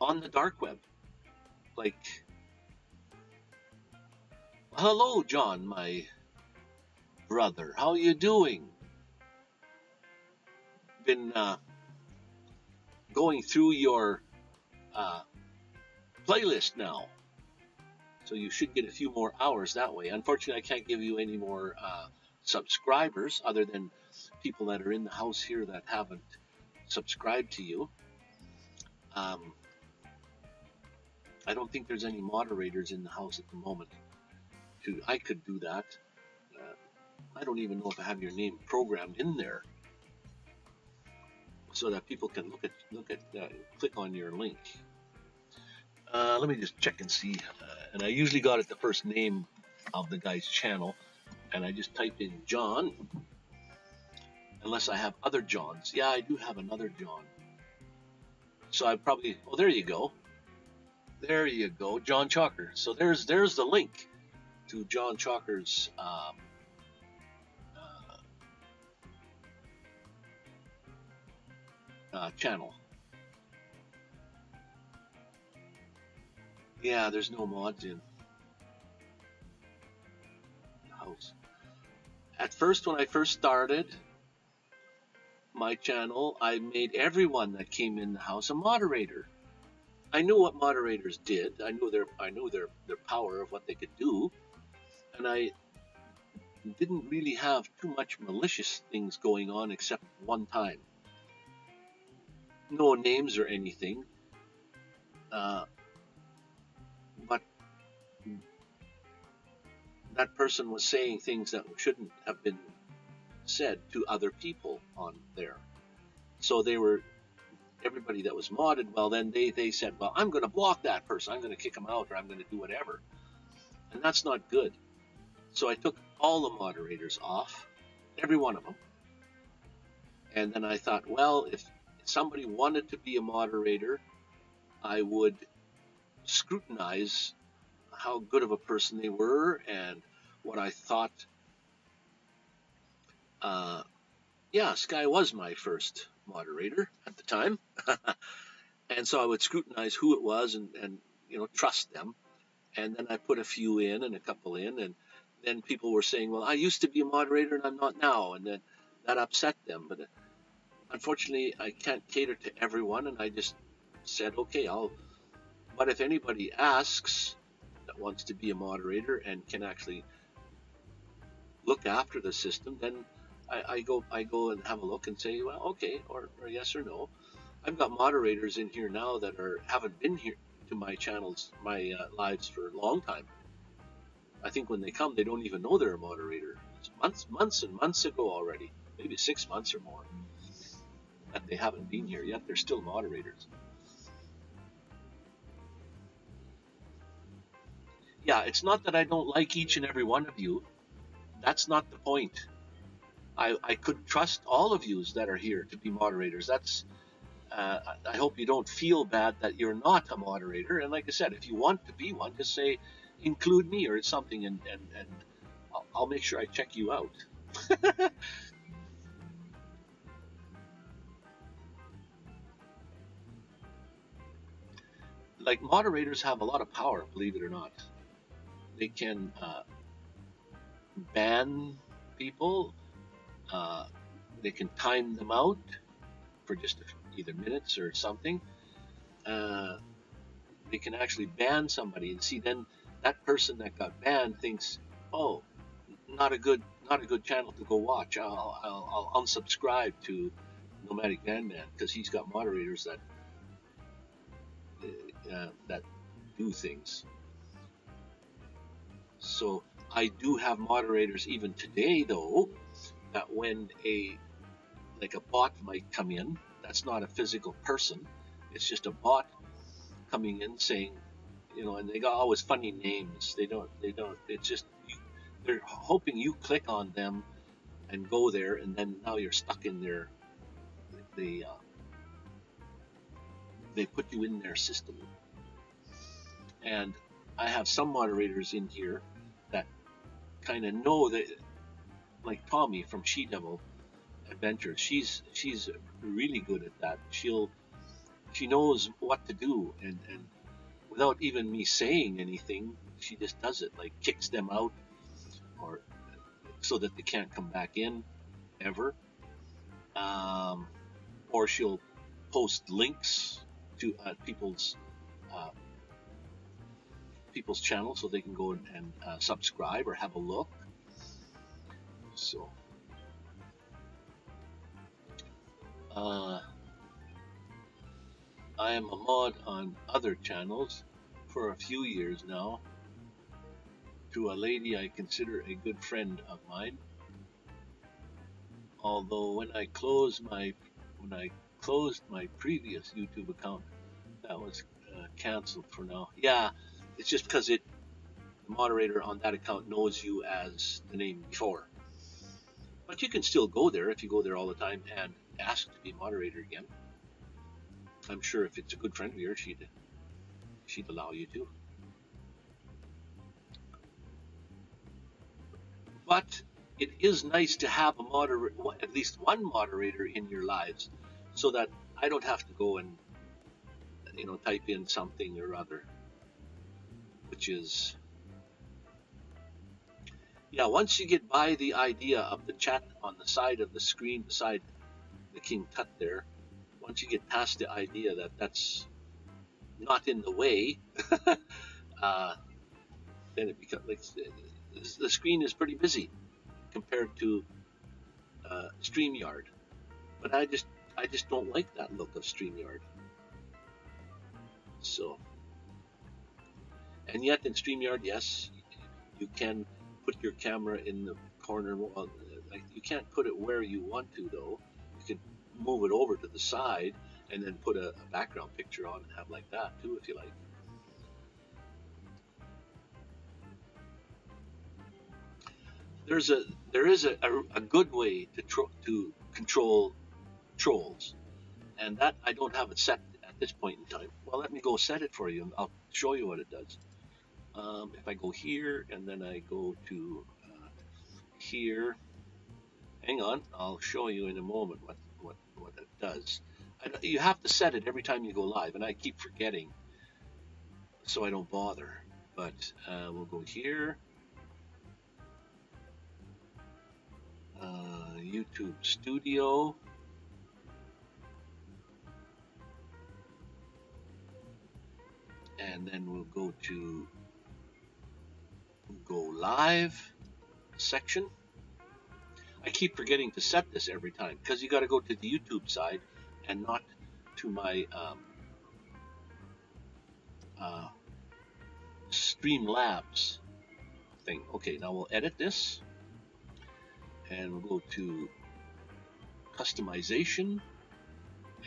on the dark web. Like, hello, John, my brother. How you doing? Been going through your playlist now, so you should get a few more hours that way. Unfortunately, I can't give you any more subscribers other than people that are in the house here that haven't subscribed to you. I don't think there's any moderators in the house at the moment. I could do that. I don't even know if I have your name programmed in there, so that people can click on your link. Let me just check and see. And I usually got it the first name of the guy's channel, and I just type in John, unless I have other Johns. Yeah, I do have another John. So I probably, oh, there you go. There you go, John Chalker. So there's the link to John Chalker's channel. Yeah, there's no mods in the house. At first, when I first started my channel, I made everyone that came in the house a moderator. I knew what moderators did. I knew their power of what they could do, and I didn't really have too much malicious things going on except one time. No names or anything, but that person was saying things that shouldn't have been said to other people on there. So everybody that was modded, well, then they said, well, I'm going to block that person, I'm going to kick him out, or I'm going to do whatever. And that's not good. So I took all the moderators off, every one of them. And then I thought, well, if somebody wanted to be a moderator, I would scrutinize how good of a person they were and what I thought. Yeah, Sky was my first moderator at the time. And so I would scrutinize who it was and trust them. And then I put a few in and a couple in, and then people were saying, well, I used to be a moderator and I'm not now, and then that upset them. But unfortunately, I can't cater to everyone, and I just said, okay, but if anybody asks that wants to be a moderator and can actually look after the system, then I go and have a look and say, well, okay, or yes or no. I've got moderators in here now that haven't been here to my channels, my lives for a long time. I think when they come, they don't even know they're a moderator. It's months and months ago already, maybe 6 months or more, that they haven't been here yet. They're still moderators. Yeah, it's not that I don't like each and every one of you. That's not the point. I could trust all of you that are here to be moderators. I hope you don't feel bad that you're not a moderator. And like I said, if you want to be one, just say, include me or something, and I'll make sure I check you out. Like, moderators have a lot of power, believe it or not. They can ban people. They can time them out for just either minutes or something. They can actually ban somebody, and see, then that person that got banned thinks, oh, not a good channel to go watch. I'll unsubscribe to Nomadic Vanman because he's got moderators that do things. So I do have moderators even today, though, that when a bot might come in, that's not a physical person, it's just a bot coming in saying, and they got always funny names. They don't. It's just they're hoping you click on them and go there, and then now you're stuck in their. They put you in their system. And I have some moderators in here that kind of know that, like Tommy from She Devil Adventures. She's really good at that. She knows what to do, and without even me saying anything, she just does it. Like, kicks them out, or so that they can't come back in ever. Or she'll post links to people's channels so they can go and subscribe or have a look. So I am a mod on other channels for a few years now, to a lady I consider a good friend of mine. Although when I closed my previous YouTube account, that was canceled for now. Yeah, it's just because the moderator on that account knows you as the name before. But you can still go there if you go there all the time and ask to be moderator again. I'm sure if it's a good friend of yours, she'd allow you to. But it is nice to have at least one moderator in your lives, so that I don't have to go and type in something or other, which is, yeah, once you get by the idea of the chat on the side of the screen beside the King Tut there, once you get past the idea that that's not in the way, then it becomes like the screen is pretty busy compared to StreamYard. But I just don't like that look of StreamYard. So, and yet in StreamYard, yes, you can put your camera in the corner. Like, you can't put it where you want to, though. You can move it over to the side and then put a background picture on and have like that too, if you like. There is a good way to control trolls, and that I don't have it set at this point in time. Well, let me go set it for you, and I'll show you what it does. If I go here and then I go to here, hang on, I'll show you in a moment what it does. You have to set it every time you go live, and I keep forgetting, so I don't bother. but we'll go here. YouTube Studio. And then we'll go to Go Live section. I keep forgetting to set this every time because you got to go to the YouTube side and not to my Streamlabs thing. Okay, now we'll edit this and we'll go to customization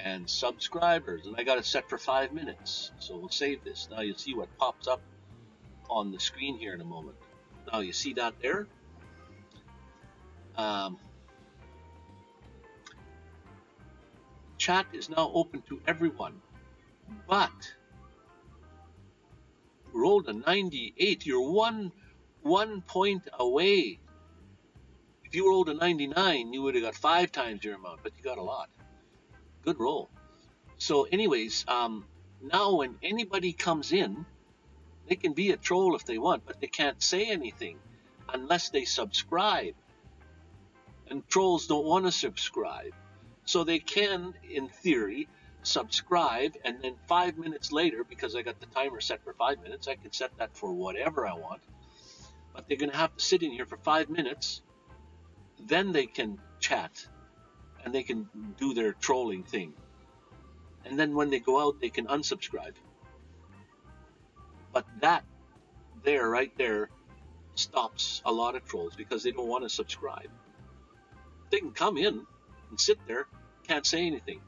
and subscribers, and I got it set for 5 minutes, so we'll save this. Now you'll see what pops up on the screen here in a moment. Now you see that there. Chat is now open to everyone, but rolled a 98. You're one point away. If you rolled a 99, you would have got 5 times your amount, but you got a lot. Good roll. So anyways, now when anybody comes in, they can be a troll if they want, but they can't say anything unless they subscribe. And trolls don't want to subscribe. So they can, in theory, subscribe, and then 5 minutes later, because I got the timer set for 5 minutes, I can set that for whatever I want. But they're going to have to sit in here for 5 minutes. Then they can chat, and they can do their trolling thing. And then when they go out, they can unsubscribe. But that there, right there, stops a lot of trolls because they don't want to subscribe. They can come in and sit there, can't say anything.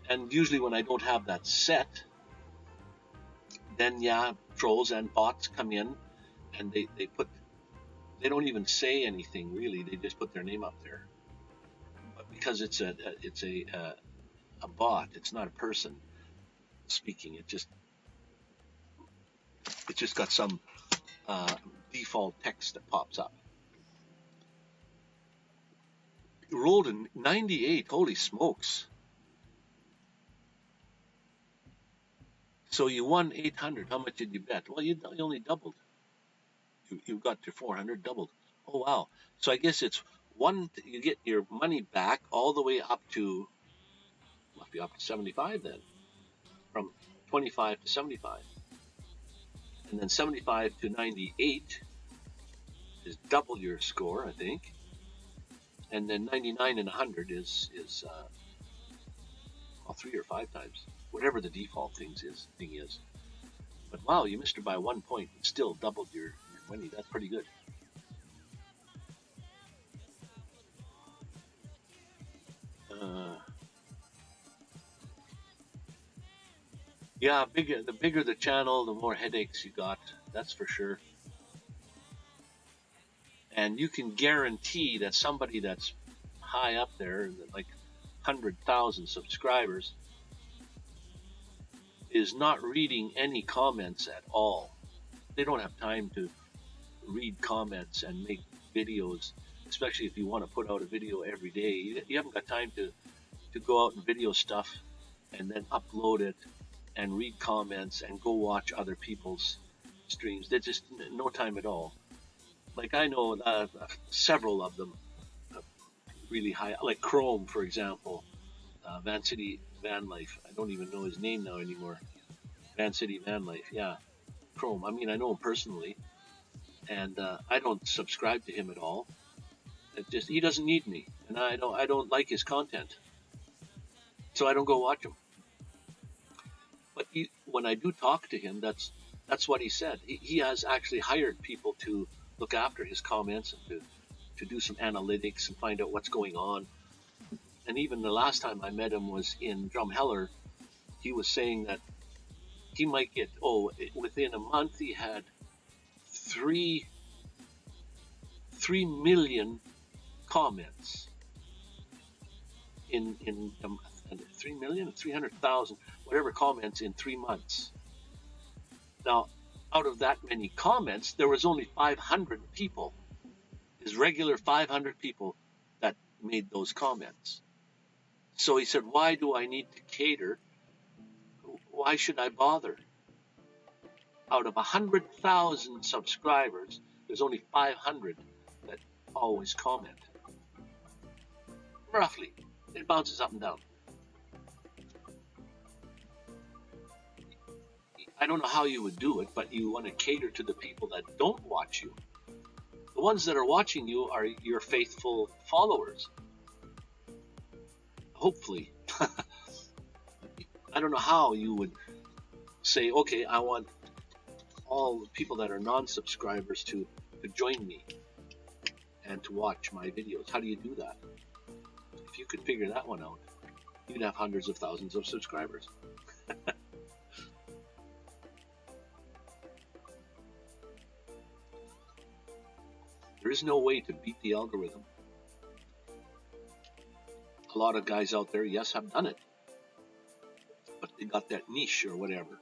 And usually when I don't have that set, then yeah, trolls and bots come in and they don't even say anything really. They just put their name up there. But because it's a bot, it's not a person speaking. It just got some default text that pops up. You rolled a 98. Holy smokes! So you won 800. How much did you bet? Well, you only doubled. You got to 400, doubled. Oh wow! So I guess it's you get your money back all the way up to, must be up to 75 then, from 25 to 75, and then 75 to 98 is double your score, I think, and then 99 and 100 is well, 3 or 5 times, whatever the default thing is. But wow, you missed it by 1 point and still doubled your money. That's pretty good. Yeah, the bigger the channel, the more headaches you got. That's for sure. And you can guarantee that somebody that's high up there, like 100,000 subscribers, is not reading any comments at all. They don't have time to read comments and make videos, especially if you want to put out a video every day. You haven't got time to go out and video stuff and then upload it and read comments and go watch other people's streams. There's just no time at all. Like I know several of them really high, like Chrome, for example, Van City Van Life. I don't even know his name now anymore. Van City Van Life, yeah. Chrome. I mean, I know him personally, and I don't subscribe to him at all. He doesn't need me, and I don't like his content, so I don't go watch him. But when I do talk to him, that's what he said. He has actually hired people to look after his comments and to do some analytics and find out what's going on. And even the last time I met him was in Drumheller. He was saying that he might get, within a month he had 3 million comments in 3 million, 300,000, whatever comments in 3 months. Now, out of that many comments, there was only 500 people, his regular 500 people that made those comments. So he said, why do I need to cater why should I bother? Out of 100,000 subscribers, there's only 500 that always comment. Roughly. It bounces up and down. I don't know how you would do it, but you want to cater to the people that don't watch you. The ones that are watching you are your faithful followers. Hopefully. I don't know how you would say, okay, I want all the people that are non-subscribers to join me and to watch my videos. How do you do that? If you could figure that one out, you'd have hundreds of thousands of subscribers. There is no way to beat the algorithm. A lot of guys out there, yes, have done it, but they got that niche or whatever.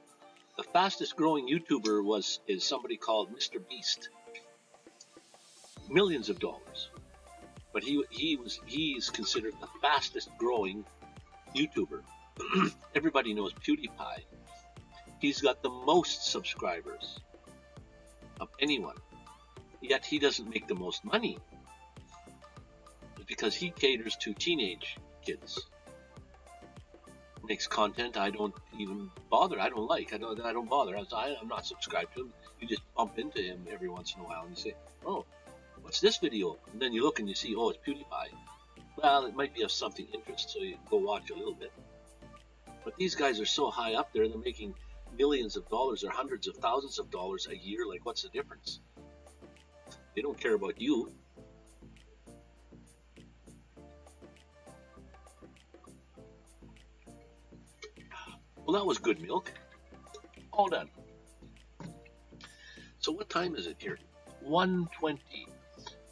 The fastest growing YouTuber is somebody called Mr. Beast. Millions of dollars. But he's considered the fastest growing YouTuber. Everybody knows PewDiePie. He's got the most subscribers of anyone. Yet he doesn't make the most money. Because he caters to teenage kids. Makes content I don't even bother. I don't like. I don't bother. I'm not subscribed to him. You just bump into him every once in a while and you say, oh, what's this video? And then you look and you see, oh, it's PewDiePie. Well, it might be of something interest, so you go watch a little bit. But these guys are so high up there, they're making millions of dollars or hundreds of thousands of dollars a year. Like, what's the difference? They don't care about you. Well, that was good milk. All done. So what time is it here? 1:20.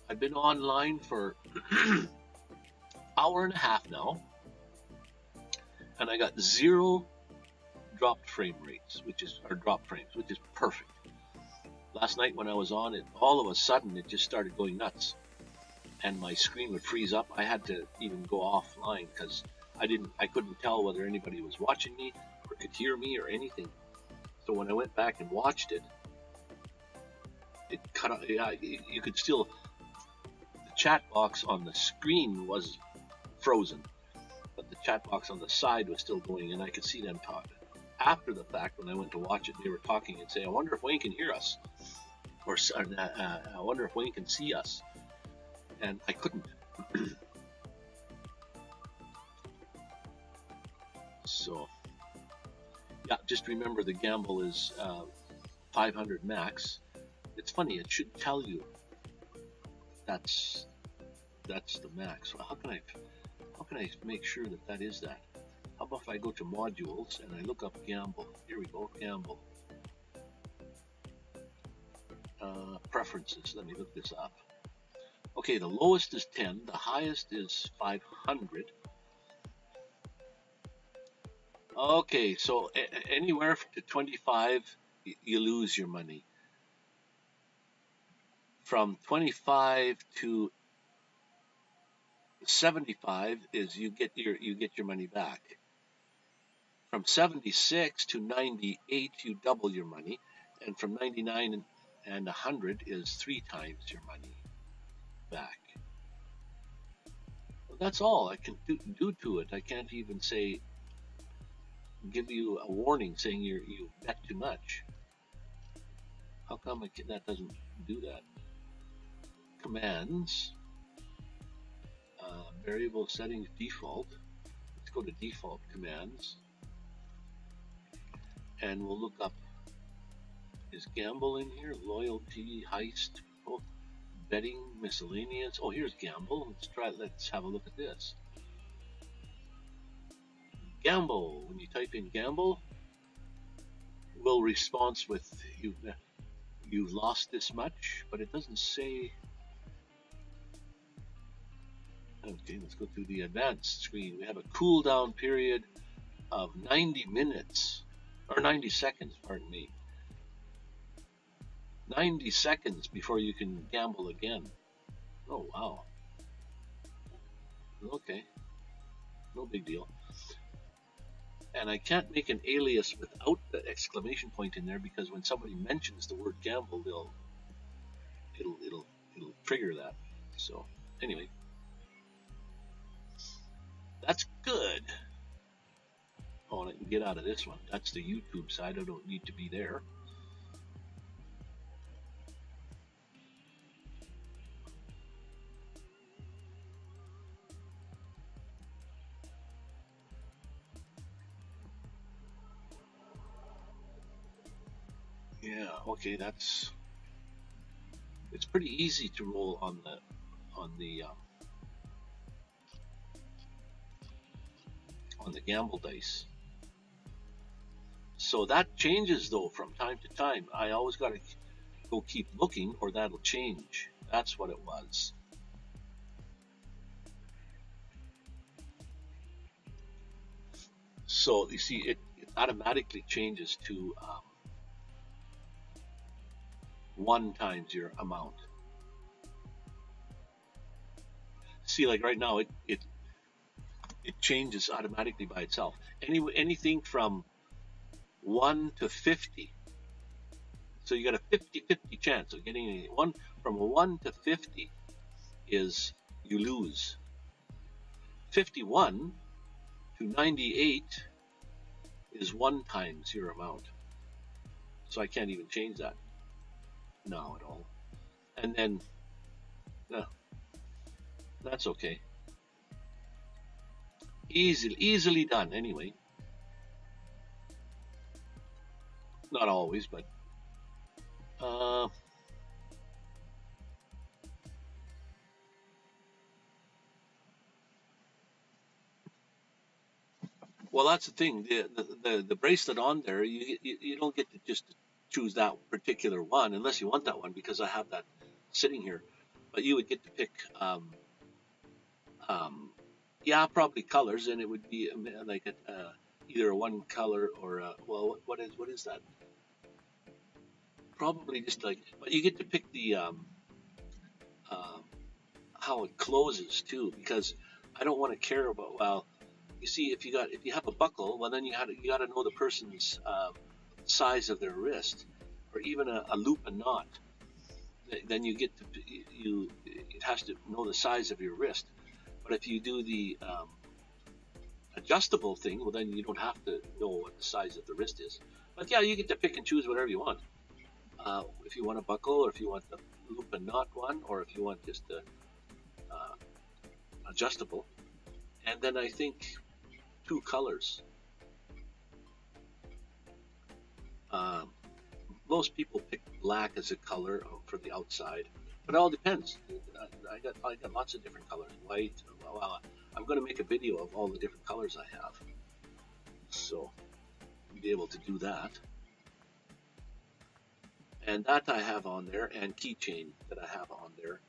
I've been online for hour and a half now, and I got 0 dropped frame rates, drop frames, which is perfect. Last night when I was on it, all of a sudden it just started going nuts, and my screen would freeze up. I had to even go offline because I couldn't tell whether anybody was watching me or could hear me or anything. So when I went back and watched it, it cut out. Yeah, you could still. The chat box on the screen was frozen, but the chat box on the side was still going, and I could see them talking. After the fact, when I went to watch it, they were talking and saying, "I wonder if Wayne can hear us," or "I wonder if Wayne can see us," and I couldn't. So, yeah, just remember the gamble is 500 max. It's funny, it should tell you that's the max. Well, how can I make sure that is that? How about if I go to modules and I look up gamble? Here we go, gamble. Preferences, let me look this up. Okay, the lowest is 10, the highest is 500. Okay, so anywhere to 25, you lose your money. From 25 to 75 is you get your money back. From 76 to 98, you double your money, and from 99 and 100 is 3 times your money back. Well, that's all I can do to it. I can't even say. Give you a warning saying you bet too much. How come that doesn't do that? Commands, variable settings default. Let's go to default commands, and we'll look up. Is gamble in here? Loyalty, heist, betting, miscellaneous. Oh, here's gamble. Let's have a look at this. Gamble. When you type in gamble, will response with you've lost this much, but it doesn't say. Okay, let's go through the advanced screen. We have a cooldown period of 90 minutes, or 90 seconds, pardon me. 90 seconds before you can gamble again. Oh, wow. Okay. No big deal. And I can't make an alias without the exclamation point in there, because when somebody mentions the word gamble, it'll trigger that. So anyway, that's good. Oh, and I can get out of this one. That's the YouTube side. I don't need to be there. Yeah, okay, it's pretty easy to roll on the gamble dice. So that changes though from time to time. I always got to go keep looking, or that'll change. That's what it was. So you see, it automatically changes to 1 times your amount. See, like right now, it changes automatically by itself. Anything from 1 to 50. So you got a 50-50 chance of getting anything. From a 1 to 50 is you lose. 51 to 98 is 1 times your amount. So I can't even change that now at all. And then, that's okay. Easily done anyway. Not always, but well, that's the thing. The bracelet on there, you don't get to just choose that particular one unless you want that one, because I have that sitting here. But you would get to pick, yeah, probably colors, and it would be like either a one color or well, what is that? Probably just like, but you get to pick the how it closes too, because I don't want to care about, well, you see, if you have a buckle, well, then you got to know the person's size of their wrist, or even a loop and knot. Then you get to it has to know the size of your wrist. But if you do the adjustable thing, well, then you don't have to know what the size of the wrist is. But yeah, you get to pick and choose whatever you want. If you want a buckle, or if you want the loop and knot one, or if you want just the adjustable. And then I think 2 colors. Most people pick black as a color for the outside, but it all depends. I got lots of different colors. White. Well, I'm going to make a video of all the different colors I have, so you'll be able to do that. And that I have on there, and keychain that I have on there.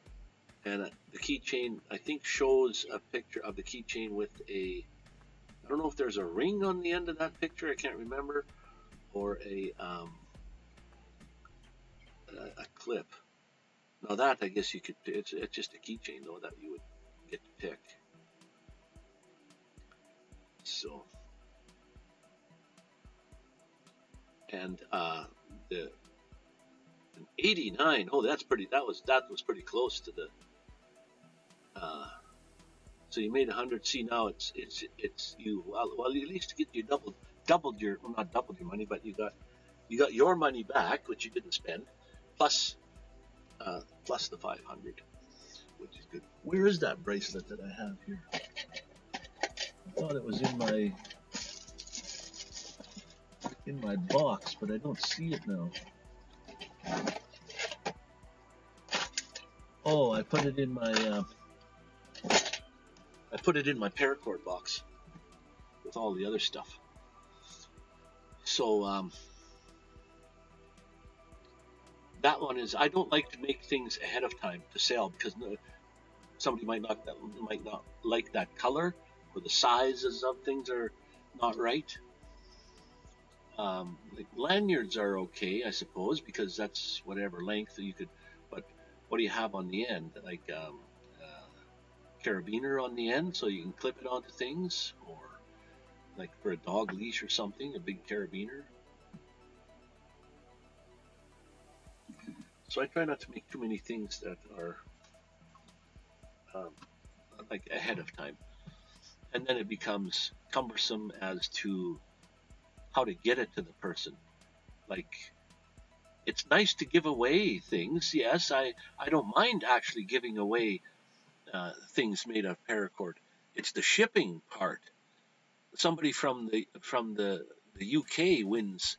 And the keychain, I think, shows a picture of the keychain with I don't know if there's a ring on the end of that picture, I can't remember, or a clip. Now that, I guess you could, it's just a keychain though that you would get to pick. So, and the 89. Oh, that's pretty. That was pretty close to the. So you made 100. See, now it's you. Well, at least get you doubled your, well, not doubled your money, but you got your money back, which you didn't spend, plus the 500, which is good. Where is that bracelet that I have here? I thought it was in my box, but I don't see it now. Oh, I put it in my paracord box with all the other stuff. So that one is, I don't like to make things ahead of time to sell, because somebody might not like that color, or the sizes of things are not right. Like lanyards are okay, I suppose, because that's whatever length you could. But what do you have on the end? Like carabiner on the end, so you can clip it onto things, or like for a dog leash or something, a big carabiner. So I try not to make too many things that are um, like ahead of time, and then it becomes cumbersome as to how to get it to the person. Like, it's nice to give away things. Yes, I don't mind actually giving away things made of paracord. It's the shipping part. Somebody from the UK wins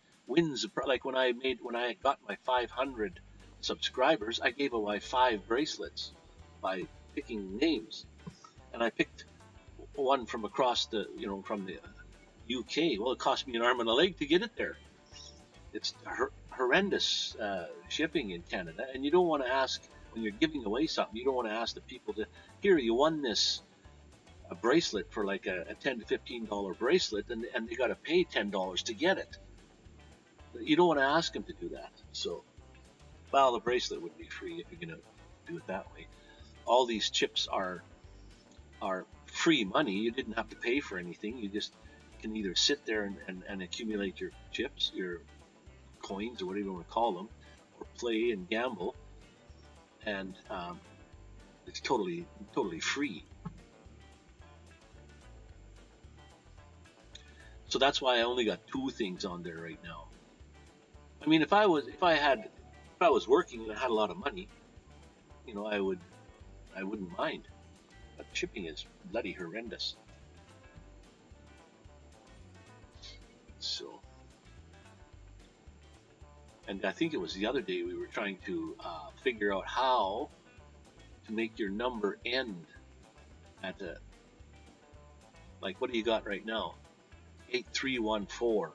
like when I got my 500 subscribers, I gave away 5 bracelets by picking names, and I picked one from across from the UK. Well, it cost me an arm and a leg to get it there. It's horrendous shipping in Canada, and you don't want to ask when you're giving away something. You don't want to ask the people to, here, you won this a bracelet for like a $10 to $15 bracelet, and they got to pay $10 to get it. You don't want to ask them to do that. So, well, the bracelet would be free if you're going to do it that way. All these chips are free money. You didn't have to pay for anything. You just can either sit there and accumulate your chips, your coins, or whatever you want to call them, or play and gamble, and it's totally free. So that's why I only got 2 things on there right now. I mean, if I was working and I had a lot of money, I wouldn't mind. But shipping is bloody horrendous. So, and I think it was the other day we were trying to figure out how to make your number end at a, like, what do you got right now? 8314.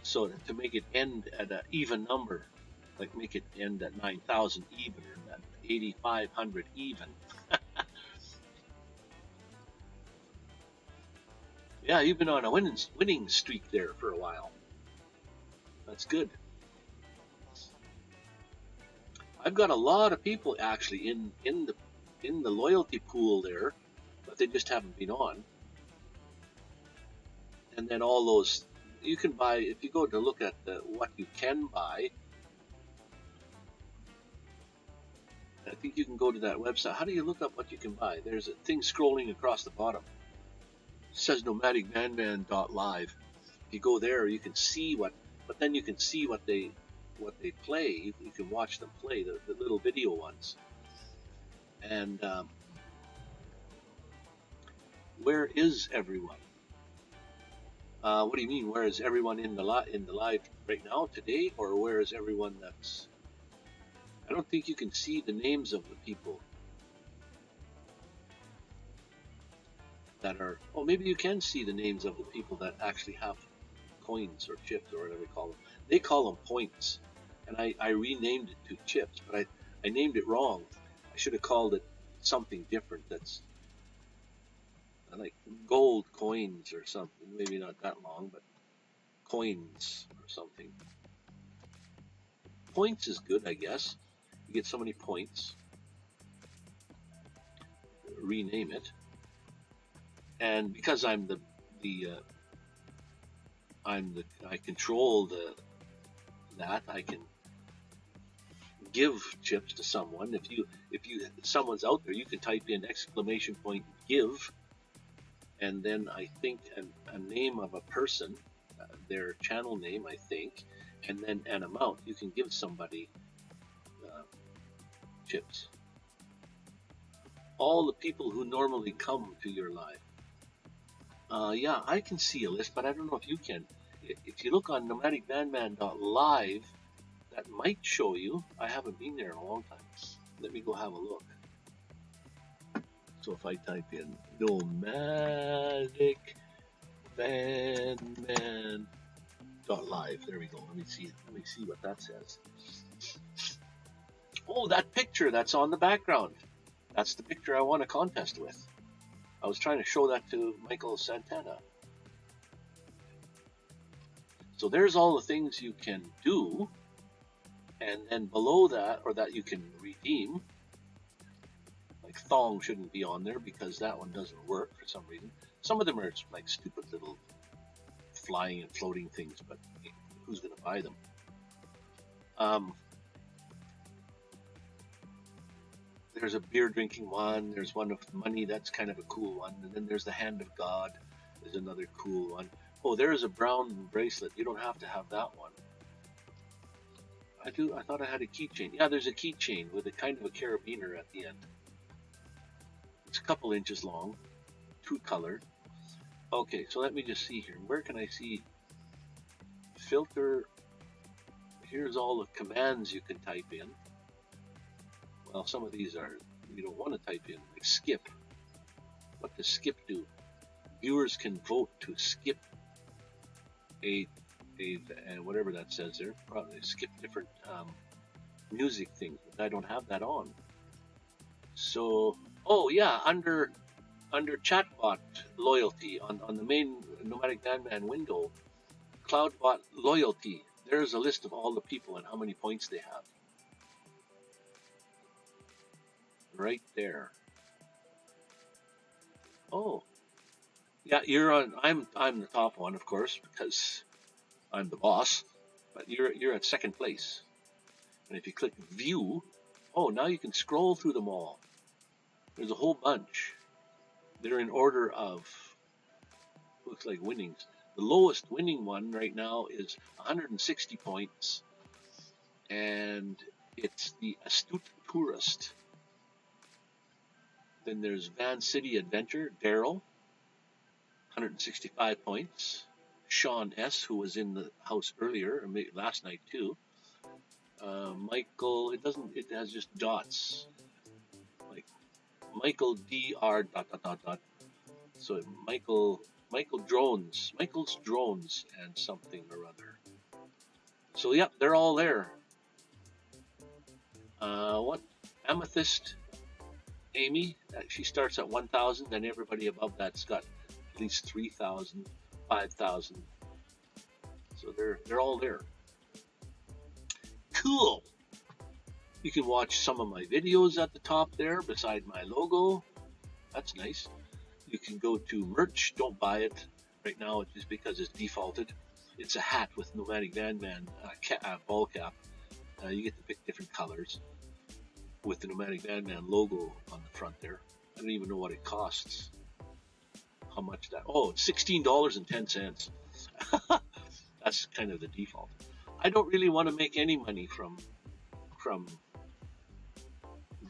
So to make it end at an even number, like make it end at 9,000 even, or at 8,500 even. Yeah, you've been on a winning streak there for a while. That's good. I've got a lot of people actually in the loyalty pool there, but they just haven't been on. And then all those you can buy, if you go to look at what you can buy. I think you can go to that website. How do you look up what you can buy? There's a thing scrolling across the bottom. It says Nomadic Vanman.live. If you go there, you can see but then you can see what they play. You can watch them play the little video ones. And where is everyone? What do you mean? Where is everyone in the live right now today, or where is everyone that's? I don't think you can see the names of the people that are. Oh, maybe you can see the names of the people that actually have coins or chips or whatever they call them. They call them points, and I renamed it to chips, but I named it wrong. I should have called it something different. That's like gold coins or something. Maybe not that long, but coins or something. Points is good, I guess. You get so many points. Rename it. And because I control that, I can give chips to someone. If someone's out there, you can type in !give, and then I think a name of a person, their channel name, I think, and then an amount. You can give somebody chips. All the people who normally come to your live. Yeah, I can see a list, but I don't know if you can. If you look on nomadicvanman.live, that might show you. I haven't been there in a long time. Let me go have a look. So if I type in Nomadic Vanman.live, there we go. Let me see what that says. Oh, that picture that's on the background. That's the picture I won a contest with. I was trying to show that to Michael Santana. So there's all the things you can do, and then below that, or that you can redeem. Like thong shouldn't be on there because that one doesn't work for some reason. Some of them are like stupid little flying and floating things, but who's going to buy them? There's a beer drinking one. There's one of money. That's kind of a cool one. And then there's the hand of God. There's another cool one. Oh, there's a brown bracelet. You don't have to have that one. I thought I had a keychain. Yeah, there's a keychain with a kind of a carabiner at the end. It's a couple inches long, 2-color. Okay, so let me just see here. Where can I see filter? Here's all the commands you can type in. Well, some of these are you don't want to type in, like skip. What does skip do? Viewers can vote to skip a whatever that says there. Probably skip different music things, but I don't have that on. So, oh yeah, under chatbot loyalty on the main Nomadic Vanman window, CloudBot loyalty. There's a list of all the people and how many points they have. Right there. Oh, yeah, you're on. I'm the top one, of course, because I'm the boss. But you're at second place. And if you click View, oh, now you can scroll through them all. There's a whole bunch. They're in order of looks like winnings. The lowest winning one right now is 160 points, and it's the Astute Tourist. Then there's Van City Adventure, Daryl, 165 points. Shawn S, who was in the house earlier, or maybe last night too. Michael, it has just dots. Like Michael DR ... So Michael's Drones and something or other. So yep, they're all there. What? Amethyst Amy, she starts at 1,000, and everybody above that's got at least 3,000, 5,000. So they're all there. Cool. You can watch some of my videos at the top there beside my logo. That's nice. You can go to merch. Don't buy it right now just because it's defaulted. It's a hat with Nomadic Vanman ball cap. You get to pick different colors with the Nomadic Vanman logo on the front there. I don't even know what it costs. How much that? Oh, it's $16.10. That's kind of the default. I don't really want to make any money from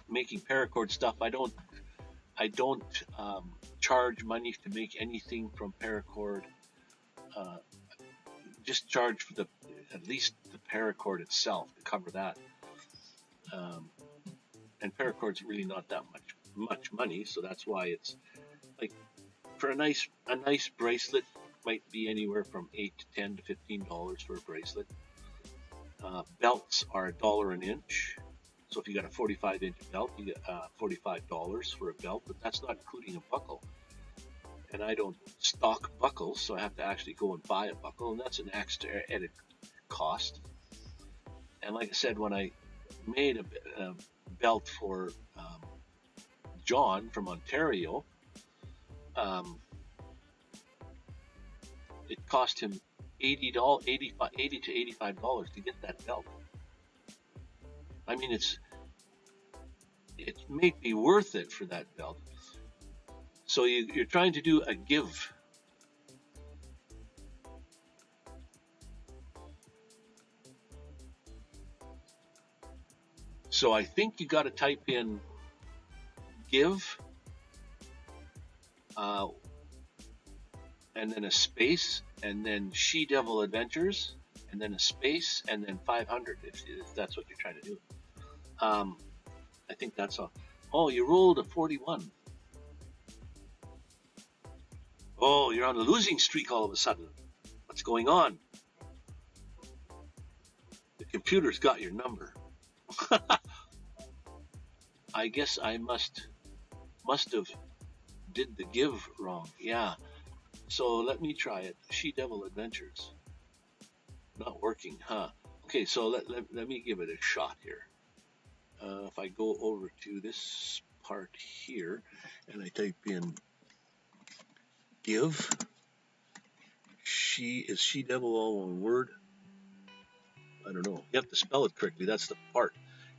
making paracord stuff. I don't charge money to make anything from paracord. Just charge for at least the paracord itself to cover that. And paracord's really not that much money, so that's why it's like for a nice bracelet might be anywhere from $8 to $10 to $15 for a bracelet. Belts are $1 an inch. So if you got a 45-inch belt, you get $45 for a belt, but that's not including a buckle. And I don't stock buckles, so I have to actually go and buy a buckle, and that's an extra added cost. And like I said, when I made a belt for John from Ontario, it cost him $80 to $85 to get that belt. I mean, it may be worth it for that belt. So you're trying to do a give. So I think you got to type in give, and then a space, and then She Devil Adventures, and then a space, and then 500 if that's what you're trying to do. I think that's all. Oh, you rolled a 41. Oh, you're on a losing streak all of a sudden. What's going on? The computer's got your number. I guess I must have did the give wrong. Yeah. So let me try it. She Devil Adventures. Not working, huh? Okay, so let me give it a shot here. If I go over to this part here and I type in give Is she devil all one word? I don't know. You have to spell it correctly. That's the part.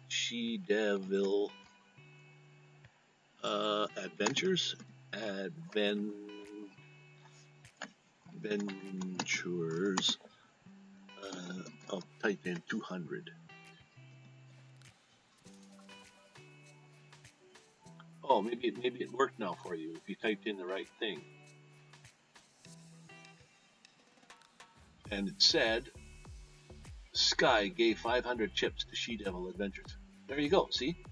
She devil adventures. Adventures. I'll type in 200. Oh, maybe it worked now for you if you typed in the right thing. And it said, Sky gave 500 chips to She Devil Adventures. There you go. See?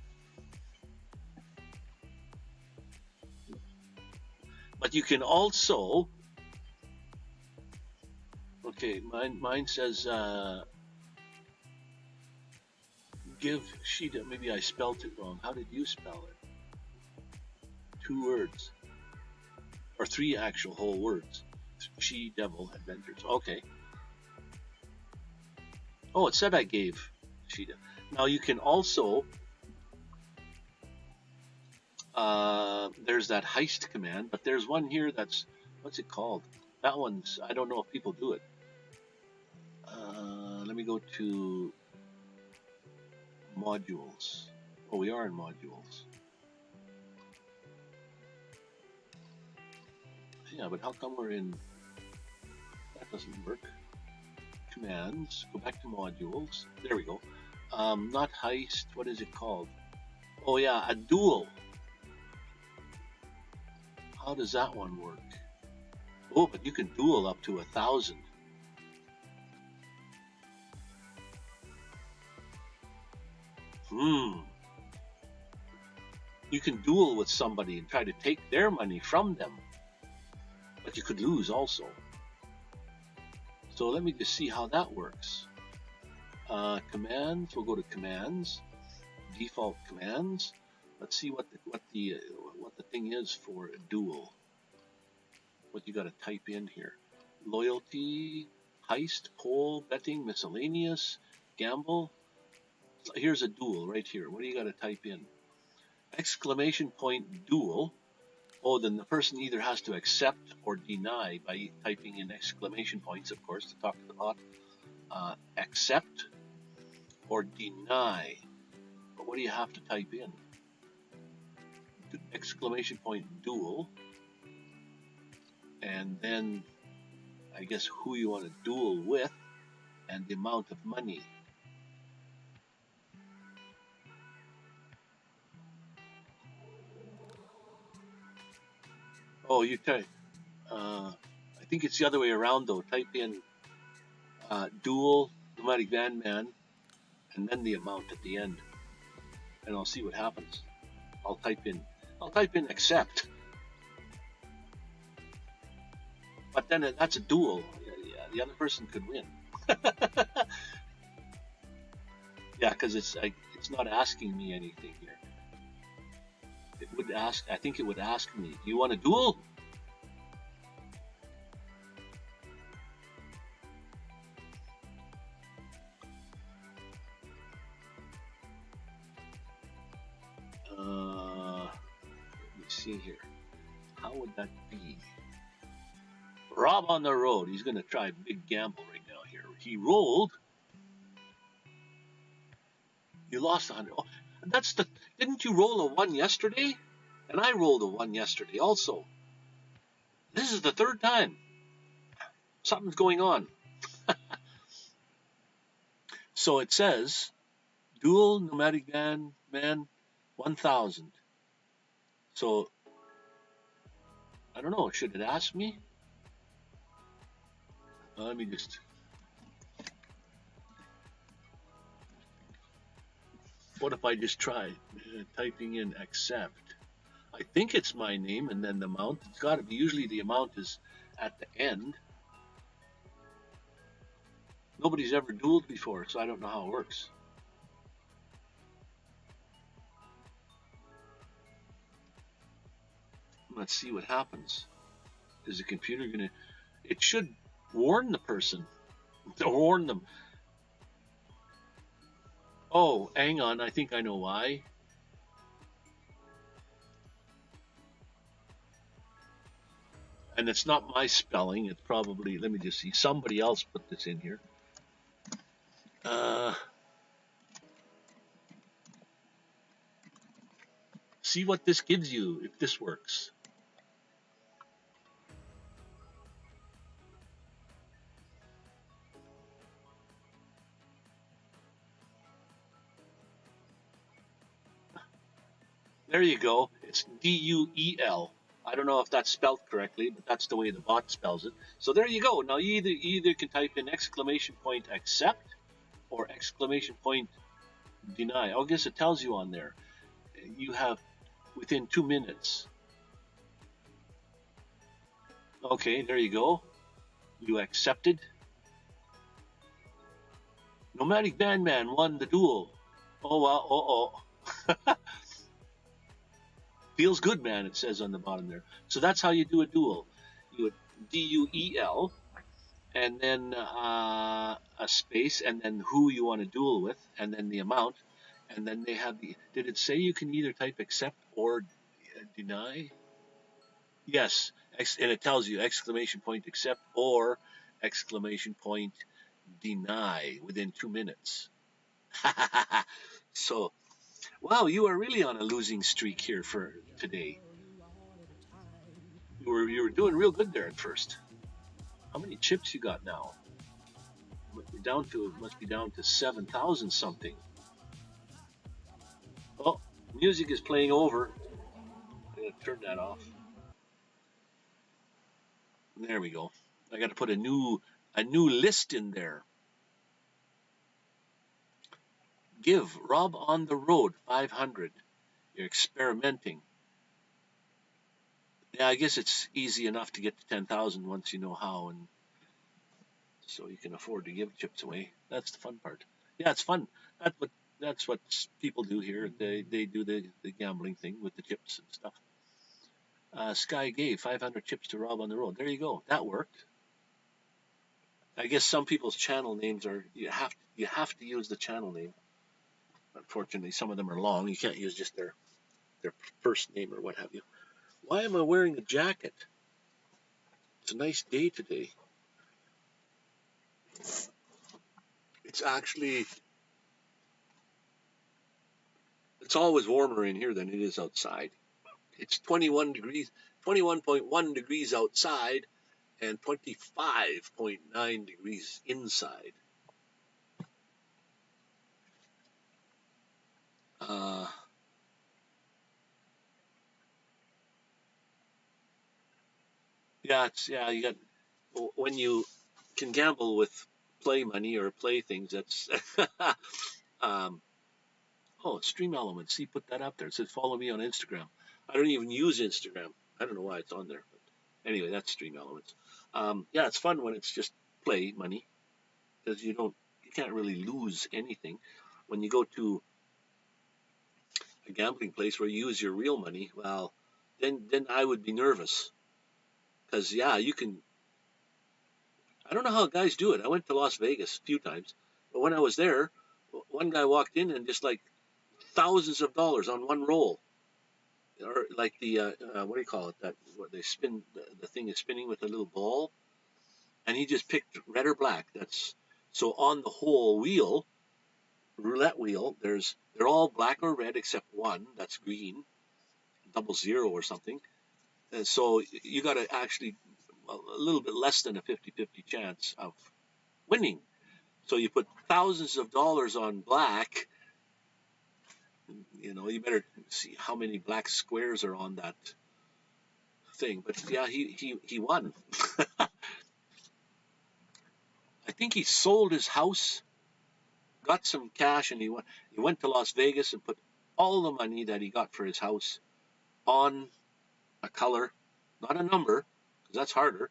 But you can also. Okay, mine says give She Devil. Maybe I spelled it wrong. How did you spell it? 2 words. Or 3 actual whole words. She Devil Adventures. Okay. Oh, it said I gave She Devil. Now you can also. There's that heist command, but there's one here that's. What's it called? That one's. I don't know if people do it. Let me go to modules. Oh, we are in modules. Yeah, but how come we're in? That doesn't work. Commands. Go back to modules. There we go. Not heist. What is it called? Oh yeah, a duel. How does that one work? Oh, but you can duel up to 1,000. You can duel with somebody and try to take their money from them. But you could lose also. So let me just see how that works. Commands, we'll go to commands, default commands. Let's see what the thing is for a duel. What you got to type in here: loyalty, heist, poll, betting, miscellaneous, gamble. So here's a duel right here. What do you got to type in? Exclamation point duel. Oh, then the person either has to accept or deny by typing in exclamation points, of course, to talk to the bot. Accept or deny. But what do you have to type in? Exclamation point duel. And then, I guess, who you want to duel with and the amount of money. Oh, you type. I think it's the other way around though. Type in duel, Nomadic Vanman, and then the amount at the end, and I'll see what happens. I'll type in accept, but then that's a duel. Yeah, the other person could win. Yeah, because it's not asking me anything here. It would ask. I think it would ask me, "Do you want a duel?" Let me see here. How would that be? Rob on the road. He's going to try a big gamble right now here. He rolled. You lost 100. Oh, didn't you roll a 1 yesterday? And I rolled a 1 yesterday also. This is the 3rd time. Something's going on. So it says, dual Nomadic Vanman 1,000. So, I don't know. Should it ask me? Let me just... What if I just try typing in accept? I think it's my name and then the amount. It's got to be. Usually the amount is at the end. Nobody's ever dueled before, so I don't know how it works. Let's see what happens. Is the computer going to... It should warn the person. To warn them. Oh, hang on. I think I know why. And it's not my spelling. It's probably, let me just see, somebody else put this in here. See what this gives you if this works. There you go. It's DUEL. I don't know if that's spelled correctly, but that's the way the bot spells it. So there you go. Now you either can type in exclamation point accept or exclamation point deny. I guess it tells you on there. You have within 2 minutes. Okay, there you go. You accepted. Nomadic Vanman won the duel. Oh wow, Feels good, man, it says on the bottom there. So that's how you do a duel. You would DUEL, and then a space, and then who you want to duel with, and then the amount, and then they have the. Did it say you can either type accept or deny? Yes, and it tells you exclamation point accept or exclamation point deny within 2 minutes. So, wow, you are really on a losing streak here for today. You were doing real good there at first. How many chips you got now? Must be down to 7,000 something. Oh, music is playing over. I'm gonna turn that off. There we go. I got to put a new list in there. Give Rob on the road 500. You're experimenting. Yeah, I guess it's easy enough to get to 10,000 once you know how, and so you can afford to give chips away. That's the fun part. Yeah, it's fun. That's what people do here. They do the gambling thing with the chips and stuff. Sky gave 500 chips to Rob on the road. There you go. That worked. I guess some people's channel names are you have to use the channel name. Unfortunately, some of them are long. You can't use just their first name or what have you. Why am I wearing a jacket? It's a nice day today. It's actually it's always warmer in here than it is outside. It's 21 degrees, 21.1 degrees outside, and 25.9 degrees inside. Uh, yeah. You got when you can gamble with play money or play things. That's um, oh, Stream Elements. See, put that up there. It says follow me on Instagram. I don't even use Instagram. I don't know why it's on there. But anyway, that's Stream Elements. Yeah, it's fun when it's just play money because you can't really lose anything. When you go to a gambling place where you use your real money, well, then I would be nervous because yeah, you can. I don't know how guys do it. I went to Las Vegas a few times, but when I was there, one guy walked in and just like thousands of dollars on one roll, or like the what do you call it? That what they spin the thing is spinning with a little ball, and he just picked red or black. That's so on the whole wheel, roulette wheel. They're all black or red except one that's green, double zero or something. And so you got to actually a little bit less than a 50-50 chance of winning. So you put thousands of dollars on black. You better see how many black squares are on that thing. But yeah, he won. I think he sold his house, got some cash, and he went to Las Vegas and put all the money that he got for his house on a color, not a number, because that's harder,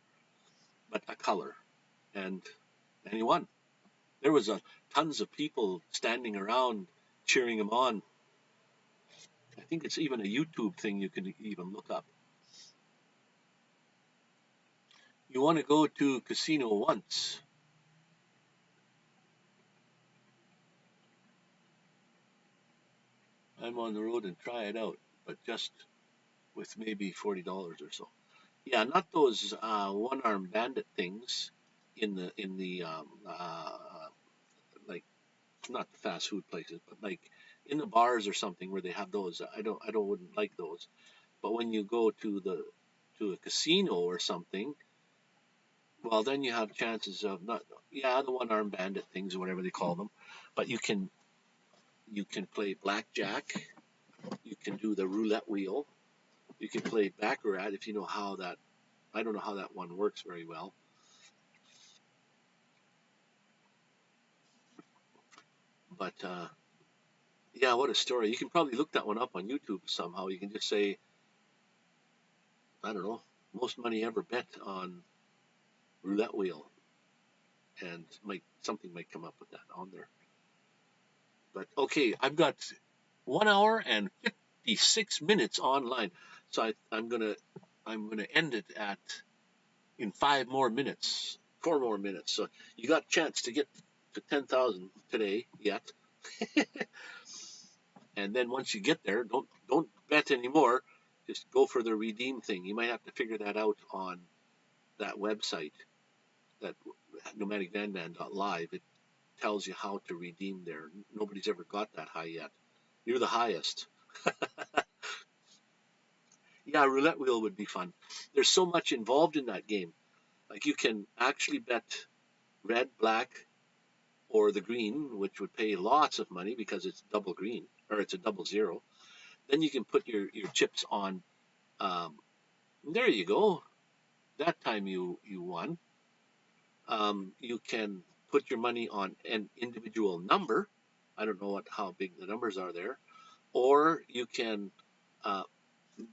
but a color, and he won. There was tons of people standing around cheering him on. I think it's even a YouTube thing you can even look up. You want to go to casino once. I'm on the road and try it out, but just with maybe $40 or so. Yeah, not those one-armed bandit things like not the fast food places, but like in the bars or something where they have those. I don't wouldn't like those. But when you go to a casino or something, well, then you have chances of not, yeah, the one-armed bandit things or whatever they call them, but you can play blackjack, you can do the roulette wheel, you can play baccarat if you know how that. I don't know how that one works very well, but yeah, what a story! You can probably look that one up on YouTube somehow. You can just say, I don't know, most money ever bet on roulette wheel, and might something might come up with that on there. But okay, I've got 1 hour and 56 minutes online, so I'm gonna end it at in 5 more minutes, 4 more minutes. So you got a chance to get to 10,000 today yet, and then once you get there, don't bet anymore. Just go for the redeem thing. You might have to figure that out on that website, that Nomadic Vanman.live. It tells you how to redeem there. Nobody's ever got that high yet. You're the highest. Yeah, roulette wheel would be fun. There's so much involved in that game. Like you can actually bet red, black, or the green, which would pay lots of money because it's double green or it's a double zero. Then you can put your chips on. Um, there you go. That time you won. You can put your money on an individual number. I don't know how big the numbers are there, or you can uh,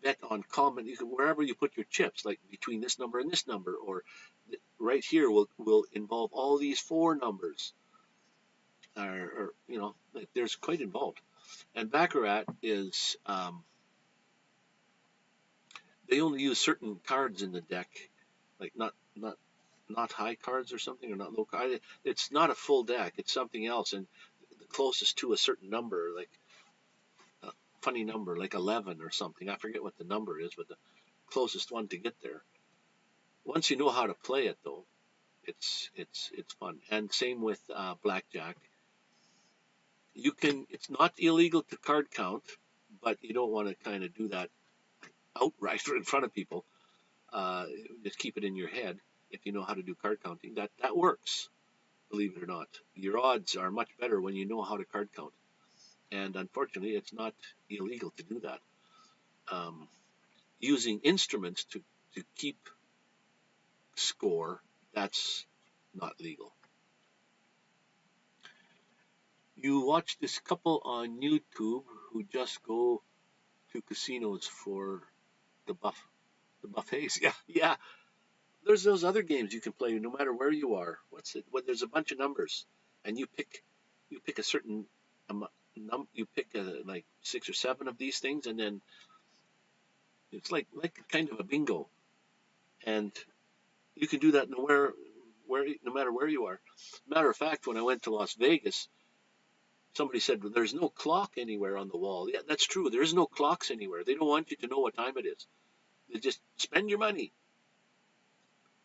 bet on common. You can, wherever you put your chips, like between this number and this number, or right here will involve all these four numbers. Or like there's quite involved. And baccarat is they only use certain cards in the deck, like not high cards or something, or not low card. It's not a full deck. It's something else, and the closest to a certain number, like a funny number, like 11 or something. I forget what the number is, but the closest one to get there. Once you know how to play it, though, it's fun. And same with blackjack. You can. It's not illegal to card count, but you don't want to kind of do that outright in front of people. Uh, just keep it in your head. If you know how to do card counting, that works. Believe it or not, your odds are much better when you know how to card count. And unfortunately, it's not illegal to do that. Um, Using instruments to keep score, that's not legal. You watch this couple on YouTube who just go to casinos for the buffets. Yeah, yeah. There's those other games you can play no matter where you are. What's it? When there's a bunch of numbers, and you pick a certain you pick like 6 or 7 of these things, and then it's like kind of a bingo, and you can do that no matter where you are. Matter of fact, when I went to Las Vegas, somebody said, well, there's no clock anywhere on the wall. Yeah, that's true. There is no clocks anywhere. They don't want you to know what time it is. They just spend your money.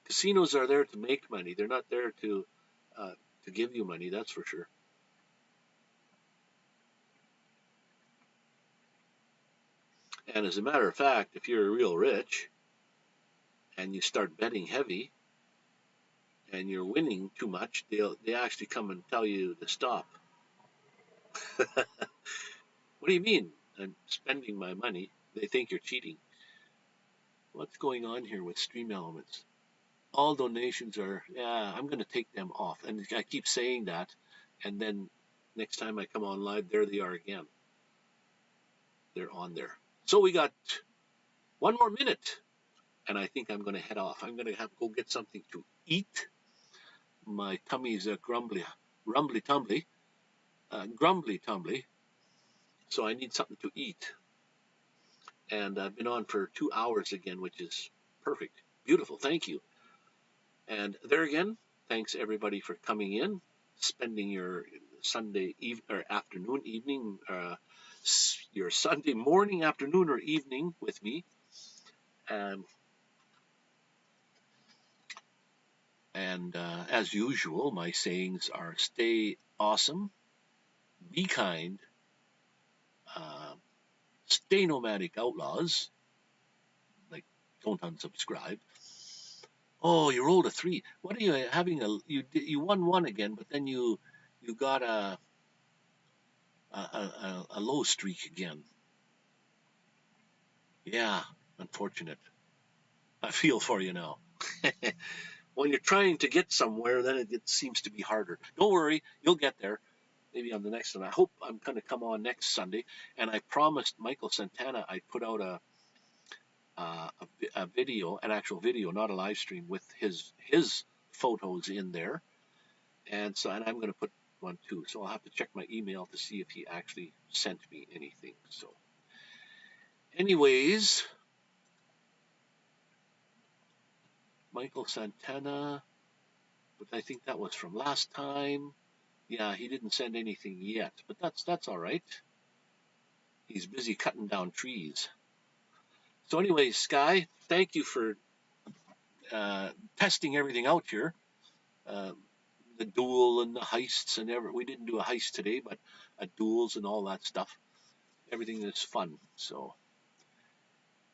Casinos are there to make money. They're not there uh, to give you money. That's for sure. And as a matter of fact, if you're real rich and you start betting heavy and you're winning too much, they actually come and tell you to stop. What do you mean? I'm spending my money. They think you're cheating. What's going on here with Stream Elements? All donations are, yeah, I'm going to take them off. And I keep saying that. And then next time I come on live, there they are again. They're on there. So we got 1 more minute. And I think I'm going to head off. I'm going to have to go get something to eat. My tummy's rumbly tumbly, grumbly tumbly. So I need something to eat. And I've been on for 2 hours again, which is perfect. Beautiful. Thank you. And there again, thanks everybody for coming in, spending your Sunday or afternoon, evening, your Sunday morning, afternoon, or evening with me. Um, And as usual, my sayings are stay awesome, be kind, uh, stay nomadic outlaws, like don't unsubscribe. Oh, you rolled a 3. What are you having? You won one again, but then you got a low streak again. Yeah, unfortunate. I feel for you now. When you're trying to get somewhere, then it seems to be harder. Don't worry, you'll get there. Maybe on the next one. I hope I'm going to come on next Sunday. And I promised Michael Santana I'd put out a video, an actual video, not a live stream, with his photos in there. And I'm going to put one too. So I'll have to check my email to see if he actually sent me anything. So, anyways, Michael Santana, but I think that was from last time. Yeah, he didn't send anything yet, but that's all right. He's busy cutting down trees. So, anyways, Sky, thank you for testing everything out here. Uh, the duel and the heists and we didn't do a heist today, but duels and all that stuff. Everything is fun. So,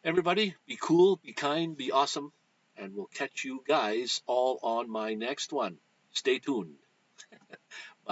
everybody, be cool, be kind, be awesome, and we'll catch you guys all on my next one. Stay tuned.